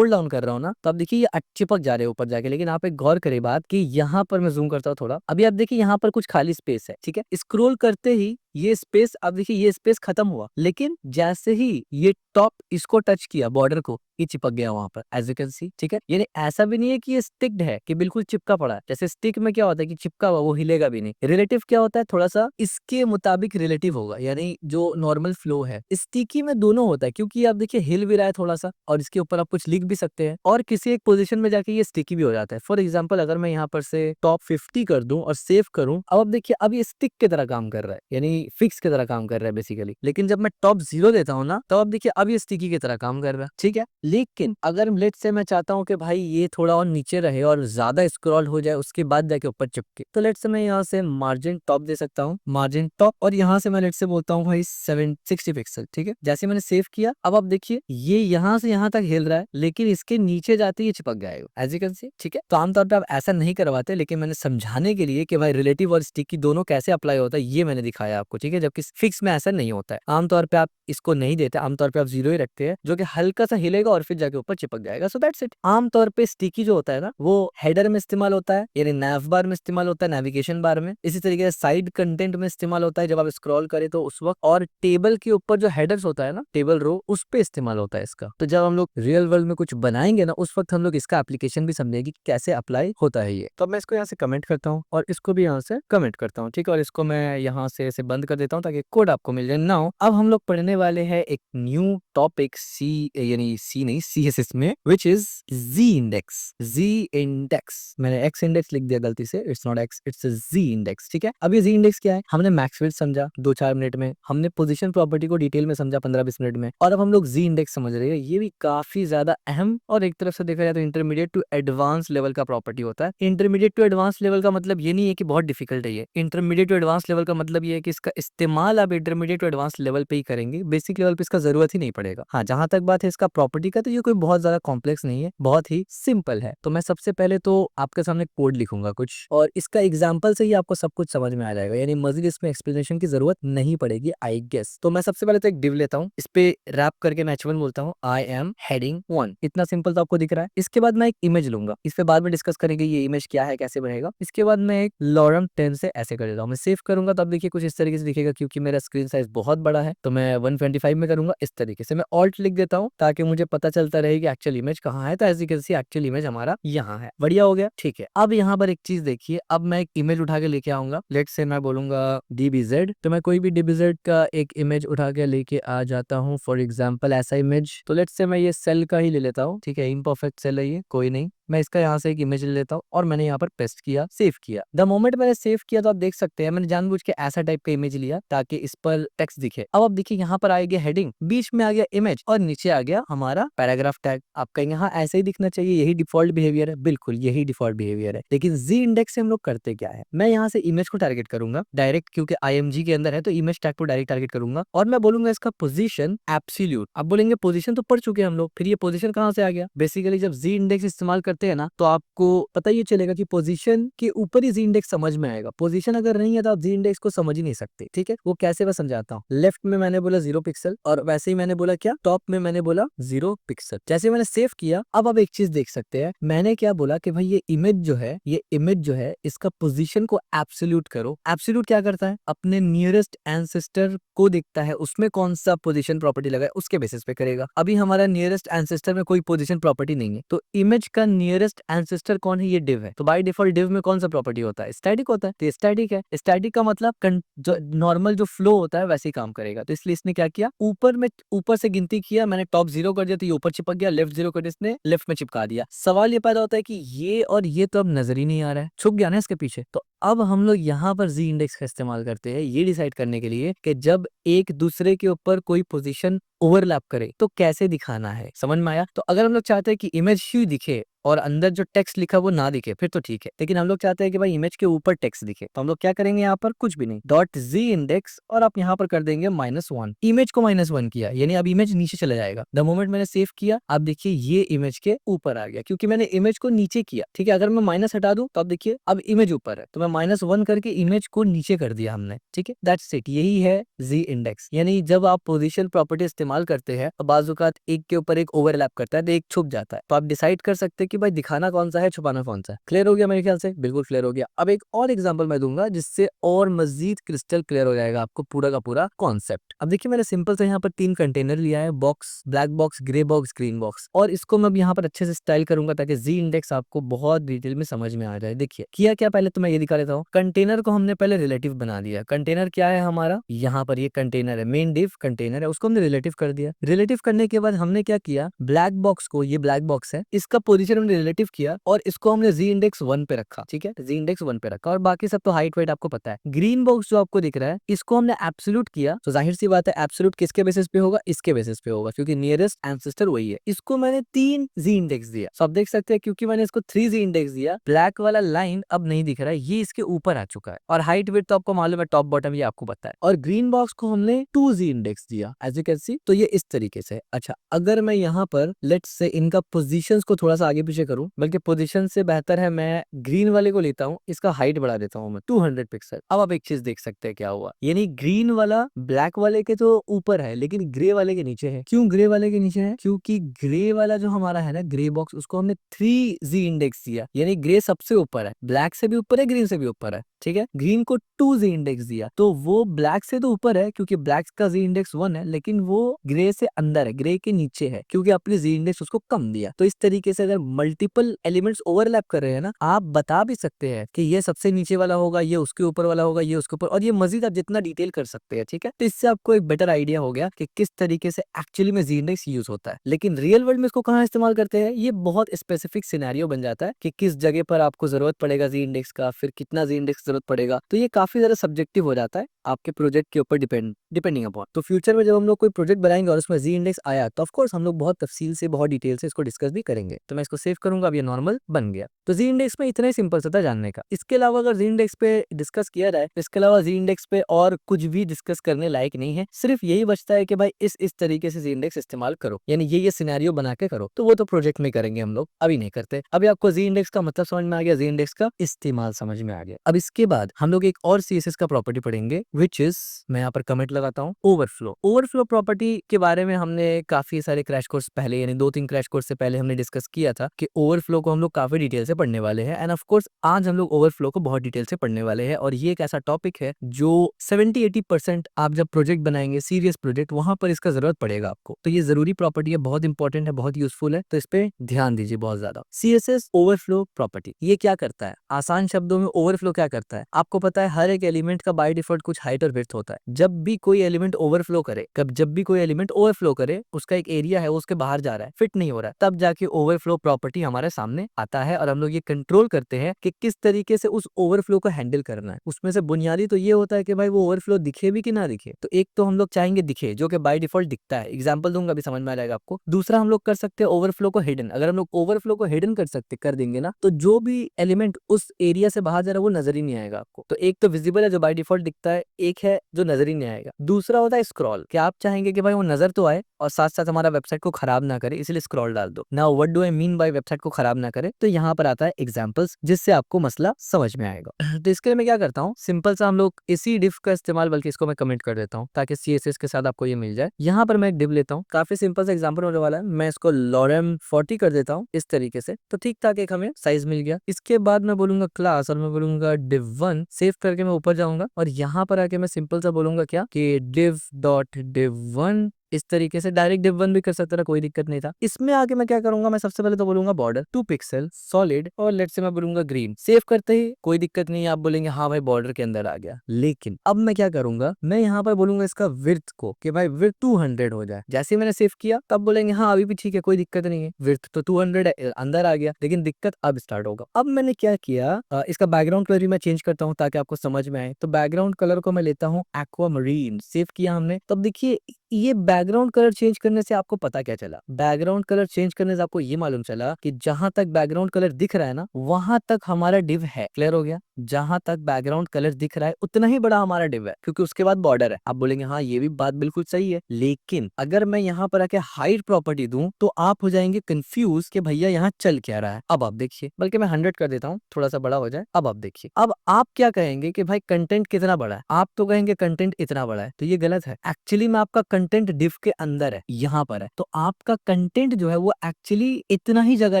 डाउन कर रहा हूँ ना, तो आप देखिए ये चिपक जा रहे हैं ऊपर जाके। लेकिन आप एक गौर करें बात कि यहाँ पर मैं जूम करता हूँ थोड़ा, अभी आप देखिए यहाँ पर कुछ खाली स्पेस है। ठीक है, स्क्रोल करते ही ये स्पेस, अब देखिए ये स्पेस खत्म हुआ, लेकिन जैसे ही ये टॉप इसको टच किया बॉर्डर को, ये चिपक गया वहां पर, एज यू कैन सी। ठीक है, यानी ऐसा भी नहीं है कि ये स्टिक्ड है कि बिल्कुल चिपका पड़ा है। जैसे स्टिक में क्या होता है कि चिपका हुआ वो हिलेगा भी नहीं। रिलेटिव क्या होता है, थोड़ा सा इसके मुताबिक रिलेटिव होगा, यानी जो नॉर्मल फ्लो है। स्टिकी में दोनों होता है, क्योंकि आप देखिए हिल भी रहा है थोड़ा सा, और इसके ऊपर आप कुछ लिख भी सकते हैं, और किसी एक पोजीशन में जाके ये स्टिकी भी हो जाता है। फॉर एग्जाम्पल, अगर मैं यहाँ पर से टॉप 50 कर दूं और सेव करूं, अब आप देखिए अब ये स्टिक की तरह काम कर रहा है, यानी फिक्स की तरह काम कर रहा है बेसिकली। लेकिन जब मैं टॉप 0 देता हूँ ना, तो अब देखिए अब ये स्टिकी की तरह काम कर रहा है। ठीक है, लेकिन अगर लेट से मैं चाहता हूँ कि भाई ये थोड़ा और नीचे रहे और ज्यादा स्क्रॉल हो जाए, उसके बाद जाके ऊपर चिपके, तो लेट से मैं यहाँ से मार्जिन टॉप दे सकता हूँ, मार्जिन टॉप, और यहाँ से मैं लेट से बोलता हूँ भाई 760 पिक्सल। ठीक है, जैसे मैंने सेव किया, अब आप देखिए ये यहाँ से यहाँ तक हिल रहा है, लेकिन इसके नीचे जाते ही चिपक जाएगा, एज यू कैन सी। ठीक है, तो आमतौर पर आप ऐसा नहीं करवाते, लेकिन मैंने समझाने के लिए कि भाई रिलेटिव और स्टिकी दोनों कैसे अप्लाई होता है ये मैंने दिखाया आपको। ठीक है, जबकि फिक्स में ऐसा नहीं होता है। आमतौर पे आप इसको नहीं देते, आमतौर पे आप 0 ही रखते हैं, जो कि हल्का सा हिलेगा और फिर जाके ऊपर चिपक जाएगा। So that's it. आमतौर पे स्टिकी जो होता है ना, वो हेडर में इस्तेमाल होता है, यानी नैव बार में इस्तेमाल होता है, नेविगेशन बार में। इसी तरीके से साइड कंटेंट में इस्तेमाल होता है, जब आप स्क्रॉल करें तो उस वक्त, और टेबल के ऊपर जो हेडर्स होता है ना, टेबल रो, उस पे इस्तेमाल होता है इसका। तो जब हम लोग रियल वर्ल्ड में कुछ बनाएंगे ना, उस वक्त हम लोग इसका एप्लीकेशन भी समझेंगे कि कैसे अप्लाई होता है ये। तो मैं इसको यहाँ से कमेंट करता हूँ, और इसको भी यहाँ से कमेंट करता हूँ। ठीक है, और इसको मैं यहाँ से ऐसे बंद कर देता हूँ ताकि कोड आपको मिल जाए। नाउ अब हम लोग पढ़ने वाले हैं एक न्यू टॉपिक सी, यानी सी नहीं CSS में, which is z index. Z index, मैंने एक्स इंडेक्स लिख दिया गलती से, it's not x, it's z index. ठीक है, अब ये जी इंडेक्स क्या है, हमने मैक्स फिल्ड समझा 2-4 मिनट में, हमने पोजीशन प्रॉपर्टी को डिटेल में समझा 15-20 मिनट में, और अब हम लोग जी इंडेक्स समझ रहे हैं। ये भी काफी ज्यादा अहम और एक तरफ से देखा जाए तो इंटरमीडिएट टू एडवांस लेवल का प्रॉपर्टी होता है। इंटरमीडिएट टू एडवांस लेवल का मतलब ये नहीं है कि बहुत डिफिकल्ट है ये। इंटरमीडिएट टू एडवांस लेवल का मतलब ये है कि इसका इसका इस्तेमाल आप इंटरमीडिएट टू एडवांस लेवल पे ही करेंगे, बेसिक लेवल पे इसका जरूरत ही नहीं पड़ेगा। हाँ, जहां तक बात है इसका प्रॉपर्टी का, तो ये कोई बहुत ज्यादा कॉम्प्लेक्स नहीं है, बहुत ही सिंपल है। तो मैं सबसे पहले तो आपके सामने कोड लिखूंगा कुछ, और इसका एग्जाम्पल से ही आपको सब कुछ समझ में आ जाएगा, यानी मजीद इसमें एक्सप्लेनेशन की जरूरत नहीं पड़ेगी आई गेस। तो मैं सबसे पहले तो एक डिव लेता हूँ, इस पे रैप करके मैं h1 बोलता हूँ, आई एम हेडिंग 1। इतना सिंपल तो आपको दिख रहा है। इसके बाद मैं एक इमेज लूंगा, इस पे बाद में डिस्कस करेंगे ये इमेज क्या है, कैसे बनेगा। इसके बाद मैं एक लॉरम 10 से ऐसे कर देता हूँ। मैं सेव करूंगा तो अब देखिए कुछ इस तरीके से दिखेगा, क्योंकि मेरा स्क्रीन साइज बहुत बड़ा है तो मैं 125 में करूंगा। इस तरीके से मैं ऑल्ट लिख देता हूँ ताकि मुझे पता चलता रहे कि एक्चुअल इमेज कहाँ है। तो ऐसी कैसी एक्चुअल इमेज हमारा यहाँ है। बढ़िया हो गया, ठीक है। अब यहाँ पर एक चीज देखिए, अब मैं एक इमेज उठा के लेके आऊंगा। लेट्स से मैं बोलूंगा DBZ, तो मैं कोई भी DBZ का एक इमेज उठा के लेके आ जाता हूँ। फॉर एग्जाम्पल ऐसा इमेज, तो लेट्स से मैं ये सेल का ही ले लेता हूँ, ठीक है। इम्परफेक्ट सेल है ये, कोई नहीं। मैं इसका यहाँ से एक इमेज ले लेता हूँ और मैंने यहाँ पर पेस्ट किया, सेव किया। द मोमेंट मैंने सेव किया तो आप देख सकते हैं मैंने जानबूझ के ऐसा टाइप का इमेज लिया ताकि इस पर टेक्स्ट दिखे। अब आप देखिए यहाँ पर आ गया हेडिंग, बीच में आ गया इमेज और नीचे आ गया हमारा पैराग्राफ टैग। आपका यहाँ ऐसे ही दिखना चाहिए, यही डिफॉल्ट बिहेवियर है, बिल्कुल यही डिफॉल्ट बिहेवियर है। लेकिन जी इंडेक्स से हम लोग करते क्या है, मैं यहाँ से इमेज को टारगेट करूंगा डायरेक्ट, क्योंकि IMG के अंदर है तो इमेज टैग को डायरेक्ट टारगेट करूंगा और मैं बोलूंगा इसका पोजीशन एब्सोल्यूट। अब बोलेंगे पोजीशन तो पढ़ चुके हैं हम लोग, फिर ये पोजीशन कहाँ से आ गया। बेसिकली जब जी इंडेक्स इस्तेमाल करते हैं ना तो आपको पता ही चलेगा कि पोजीशन के ऊपर ही जी इंडेक्स समझ में आएगा। पोजीशन अगर नहीं है तो आप जी इंडेक्स को समझ ही नहीं सकते, ठीक है। वो कैसे मैं समझाता हूँ। लेफ्ट में मैंने बोला 0 पिक्सल और वैसे ही मैंने बोला क्या, टॉप में मैंने बोला 0 पिक्सल। जैसे मैंने सेव किया, अब आप एक चीज देख सकते हैं, मैंने क्या बोला कि भाई ये इमेज जो है, ये इमेज जो है इसका पोजीशन को एब्सोल्यूट करो। एब्सोल्यूट क्या करता है, अपने नियरेस्ट एंसेस्टर को देखता है, उसमें कौन सा पोजीशन प्रॉपर्टी लगा है उसके बेसिस पे करेगा। अभी हमारा नियरेस्ट एंसेस्टर में कोई पोजीशन प्रॉपर्टी नहीं है, तो इमेज का नियरेस्ट एंसेस्टर कौन है, ये डिव है। तो बाय डिफॉल्ट डिव में कौन सा प्रॉपर्टी होता है, स्टैटिक होता है। तो स्टैटिक है, स्टैटिक का मतलब जो नॉर्मल जो फ्लो होता है वैसे ही काम करेगा। तो इसलिए इसने क्या किया, ऊपर से गिनती किया, मैंने टॉप 0 कर दिया तो ये ऊपर चिपक गया, लेफ्ट 0 कर दिया इसने लेफ्ट में चिपका दिया। सवाल ये पैदा होता है कि ये और ये तो अब नजर ही नहीं आ रहा है, छुप गया ना इसके पीछे। तो अब हम लोग यहाँ पर जी इंडेक्स का इस्तेमाल करते हैं ये डिसाइड करने के लिए कि जब एक दूसरे के ऊपर कोई पोजीशन ओवरलैप करे तो कैसे दिखाना है। समझ में आया। तो अगर हम लोग चाहते हैं कि इमेज ही दिखे और अंदर जो टेक्स्ट लिखा वो ना दिखे फिर तो ठीक है, लेकिन हम लोग चाहते हैं कि भाई इमेज के ऊपर टेक्स्ट दिखे, तो हम लोग क्या करेंगे, यहाँ पर कुछ भी नहीं, डॉट जी इंडेक्स और आप यहाँ पर कर देंगे -1। इमेज को -1 किया, यानी अब इमेज नीचे चला जाएगा। द मोमेंट मैंने सेव किया, आप देखिए ये इमेज के ऊपर आ गया क्योंकि मैंने इमेज को नीचे किया, ठीक है। अगर मैं माइनस हटा दूं तो आप देखिए अब इमेज ऊपर है, तो मैं -1 करके इमेज को नीचे कर दिया हमने, ठीक है। दैट्स इट, यही है जी इंडेक्स। यानी जब आप पोजीशन प्रॉपर्टी इस्तेमाल करते हैं तो बाजुकात एक के ऊपर एक ओवरलैप करता है तो एक छुप जाता है, तो आप डिसाइड कर सकते हैं कि भाई दिखाना कौन सा है, छुपाना कौन सा है। क्लियर हो गया मेरे ख्याल से, बिल्कुल क्लियर हो गया। अब एक और एग्जांपल मैं दूंगा जिससे और मजीद क्रिस्टल क्लियर हो जाएगा आपको पूरा का पूरा कॉन्सेप्ट। अब देखिए मैंने सिंपल से यहाँ पर 3 कंटेनर लिया है, box, black box, grey box, green box, और इसको मैं यहाँ पर अच्छे से स्टाइल करूंगा ताकि जी इंडेक्स आपको बहुत डिटेल में समझ में आ जाए। देखिए किया क्या, पहले तो मैं ये दिखा देता हूँ। कंटेनर को हमने पहले रिलेटिव बना दिया। कंटेनर क्या है हमारा, यहाँ पर ये कंटेनर है, मेन डिव कंटेनर है, उसको हमने रिलेटिव कर दिया। रिलेटिव करने के बाद हमने क्या किया, ब्लैक बॉक्स को, ये ब्लैक बॉक्स है, इसका पोजीशन हमने रिलेटिव किया और इसको हमने जी इंडेक्स 1 पे रखा, ठीक है। जी इंडेक्स 1 पे रखा और बाकी सब तो हाइट वेट आपको पता है। ग्रीन बॉक्स जो आपको दिख रहा है इसको हमने एब्सोल्यूट किया, तो जाहिर सी बात है एब्सोल्यूट किसके बेसिस पे होगा, इसके बेसिस पे होगा क्योंकि नियरेस्ट एंसेस्टर वही है। इसको मैंने 3 जी इंडेक्स दिया, तो आप देख सकते हैं क्योंकि मैंने इसको 3 जी इंडेक्स दिया, ब्लैक वाला लाइन अब नहीं दिख रहा है, ये इसके ऊपर आ चुका है। और हाइट वेट तो आपको मालूम है, टॉप बॉटम ये आपको पता है। और ग्रीन बॉक्स को हमने 2 जी इंडेक्स दिया, एज यू कैन सी। तो ये इस तरीके से। अच्छा, अगर मैं यहाँ पर लेट्स से इनका पोजीशंस को थोड़ा सा आगे पीछे करूं, बल्कि पोजीशन से बेहतर है मैं ग्रीन वाले को लेता हूं, इसका हाइट बढ़ा देता हूं मैं 200 पिक्सल। अब आप एक चीज देख सकते हैं क्या हुआ, यानी ग्रीन वाला ब्लैक वाले के तो ऊपर है लेकिन ग्रे वाले के नीचे है। क्यों ग्रे वाले के नीचे है, क्योंकि ग्रे वाला जो हमारा है ना ग्रे बॉक्स, उसको हमने 3 जी इंडेक्स दिया, यानी ग्रे सबसे ऊपर है, ब्लैक से भी ऊपर है, ग्रीन से भी ऊपर है, ठीक है। ग्रीन को 2 जी इंडेक्स दिया तो वो ब्लैक से तो ऊपर है क्योंकि ब्लैक का जी इंडेक्स 1 है, लेकिन वो ग्रे से अंदर है, ग्रे के नीचे है क्योंकि आपने जी इंडेक्स उसको कम दिया। तो इस तरीके से अगर मल्टीपल एलिमेंट्स ओवरलैप कर रहे हैं ना, आप बता भी सकते हैं कि ये सबसे नीचे वाला होगा, ये उसके ऊपर वाला होगा, ये उसके ऊपर, और ये मजीद आप जितना डिटेल कर सकते हैं, ठीक है। तो इससे आपको एक बेटर आइडिया हो गया कि किस तरीके से एक्चुअली में जी इंडेक्स यूज होता है। लेकिन रियल वर्ल्ड में इसको कहाँ इस्तेमाल करते हैं, ये बहुत स्पेसिफिक सिनेरियो बन जाता है कि किस जगह पर आपको जरूरत पड़ेगा जी इंडेक्स का, फिर कितना जी इंडेक्स जरूरत पड़ेगा। तो ये काफी ज्यादा सब्जेक्टिव हो जाता है आपके प्रोजेक्ट के ऊपर डिपेंडिंग अपॉन। तो फ्यूचर में जब हम लोग कोई प्रोजेक्ट बनाएंगे और उसमें जी इंडेक्स आया तो ऑफकोर्स हम लोग बहुत तफसील से बहुत डिटेल से इसको डिस्कस भी करेंगे। तो मैं इसको सेव करूंगा, अब ये नॉर्मल बन गया। तो जी इंडेक्स में इतना ही सिंपल सा था जानने का। इसके अलावा अगर जी इंडेक्स पे डिस्कस किया जाए तो इसके अलावा जी इंडेक्स पे और कुछ भी डिस्कस करने लायक नहीं है। सिर्फ यही बचता है कि भाई इस तरीके से जी इंडेक्स इस्तेमाल करो, यानी ये सिनेरियो बना के करो। तो वो तो प्रोजेक्ट में करेंगे हम लोग, अभी नहीं करते। अभी आपको जी इंडेक्स का मतलब समझ में आ गया, जी इंडेक्स का इस्तेमाल समझ में आ गया। अब इसके बाद हम लोग एक और सीएसएस का प्रॉपर्टी पढ़ेंगे विच इज, मैं यहाँ पर कमेंट लगाता हूँ, ओवरफ्लो। ओवरफ्लो प्रॉपर्टी के बारे में हमने काफी सारे क्रैश कोर्स पहले, यानी 2-3 क्रैश कोर्स से पहले हमने डिस्कस किया था कि ओवरफ्लो को हम लोग काफी डिटेल से पढ़ने वाले हैं। एंड ऑफ कोर्स आज हम लोग ओवरफ्लो को बहुत डिटेल से पढ़ने वाले हैं। और ये एक ऐसा टॉपिक है जो 70-80% आप जब प्रोजेक्ट बनाएंगे, सीरियस प्रोजेक्ट, वहां पर इसका जरूरत पड़ेगा आपको। तो ये जरूरी प्रॉपर्टी है, बहुत इंपॉर्टेंट है, बहुत यूजफुल है। तो इस पे ध्यान दीजिए बहुत ज्यादा। सीएसएस ओवरफ्लो प्रॉपर्टी ये क्या करता है? आसान शब्दों में ओवरफ्लो क्या करता है? आपको पता है हर एक एलिमेंट का बाय डिफॉल्ट कुछ हाइट और विड्थ होता है। जब भी कोई एलिमेंट ओवरफ्लो करे, जब भी कोई एलिमेंट ओवरफ्लो करे, उसका एक एरिया है वो उसके बाहर जा रहा है, फिट नहीं हो रहा है, तब जाके ओवरफ्लो प्रॉपर्टी हमारे सामने आता है। और हम लोग ये कंट्रोल करते हैं कि किस तरीके से उस ओवरफ्लो को हैंडल करना है। उसमें से बुनियादी तो ये होता है कि भाई वो ओवरफ्लो दिखे भी कि ना दिखे। तो एक तो हम लोग चाहेंगे दिखे, जो कि बाय डिफॉल्ट दिखता है। एग्जांपल दूंगा, अभी समझ में आ जाएगा आपको। दूसरा हम लोग कर सकते हैं ओवरफ्लो को हिडन। अगर हम लोग ओवरफ्लो को हिडन कर देंगे ना, तो जो भी एलिमेंट उस एरिया से बाहर जा रहा है वो नजर ही नहीं आएगा आपको। तो एक तो विजिबल है जो बाय डिफॉल्ट दिखता है, एक है जो नजर ही नहीं आएगा। दूसरा होता है स्क्रॉल, कि आप चाहेंगे कि भाई वो नजर तो आए और साथ साथ हमारा वेबसाइट को खराब ना करे, इसलिए स्क्रॉल डाल दो। Now what do I mean by website को खराब ना करे? तो यहाँ पर आता है एग्जांपल्स, जिससे आपको मसला समझ में आएगा। तो इसके लिए मैं क्या करता हूँ, सिंपल सा हम लोग इसी डिफ का इस्तेमाल, बल्कि इसको मैं कमेंट कर देता हूँ ताकि सीएसएस के साथ आपको ये मिल जाए। यहाँ पर मैं एक डिव लेता हूँ, काफी सिंपल सा एग्जांपल होने वाला है। मैं इसको लॉरेम 40 कर देता हूँ इस तरीके से। तो ठीक ठाक एक हमें साइज मिल गया। इसके बाद मैं बोलूंगा क्लास, और मैं बोलूंगा div1, सेव करके मैं ऊपर जाऊंगा और यहाँ पर आके मैं सिंपल सा बोलूंगा क्या, कि div.div1। इस तरीके से डायरेक्ट div1 भी कर सकता था, कोई दिक्कत नहीं था। इसमें आगे मैं क्या करूंगा, मैं सबसे पहले तो बोलूंगा बॉर्डर 2 पिक्सल सॉलिड, और लेट से मैं बोलूंगा ग्रीन। सेव करते ही कोई दिक्कत नहीं है, आप बोलेंगे हाँ भाई बॉर्डर के अंदर आ गया। लेकिन अब मैं क्या करूंगा, मैं यहाँ पर बोलूंगा इसका विड्थ को, कि भाई विड्थ 200 हो जाए। जैसे ही मैंने सेव किया तब बोलेंगे हाँ अभी भी ठीक है, कोई दिक्कत नहीं है, विड्थ तो 200 है, अंदर आ गया। लेकिन दिक्कत अब स्टार्ट होगा। अब मैंने क्या किया, इसका बैकग्राउंड कलर भी मैं चेंज करता हूँ ताकि आपको समझ में आए। तो बैकग्राउंड कलर को मैं लेता हूँ एक्वा मरीन। सेव किया हमने, तब देखिए ये बैकग्राउंड कलर चेंज करने से आपको पता क्या चला, बैकग्राउंड कलर चेंज करने से आपको ये मालूम चला कि जहां तक बैकग्राउंड कलर दिख रहा है ना, वहां तक हमारा डिव है। क्लियर हो गया? जहां तक बैकग्राउंड कलर दिख रहा है उतना ही बड़ा हमारा डिव है, क्योंकि उसके बाद बॉर्डर है। आप बोलेंगे हाँ ये भी बात बिल्कुल सही है, लेकिन अगर मैं यहाँ पर आके हाइट प्रॉपर्टी दूं तो आप हो जाएंगे कंफ्यूज कि भैया यहाँ चल क्या रहा है। अब आप देखिए, बल्कि मैं 100 कर देता हूँ, थोड़ा सा बड़ा हो जाए। अब आप देखिए, अब आप क्या कहेंगे कि भाई कंटेंट कितना बड़ा है? आप तो कहेंगे कंटेंट इतना बड़ा है। तो ये गलत है। एक्चुअली में आपका कंटेंट डिव के अंदर है, यहाँ पर है। तो आपका कंटेंट जो है वो एक्चुअली इतना ही जगह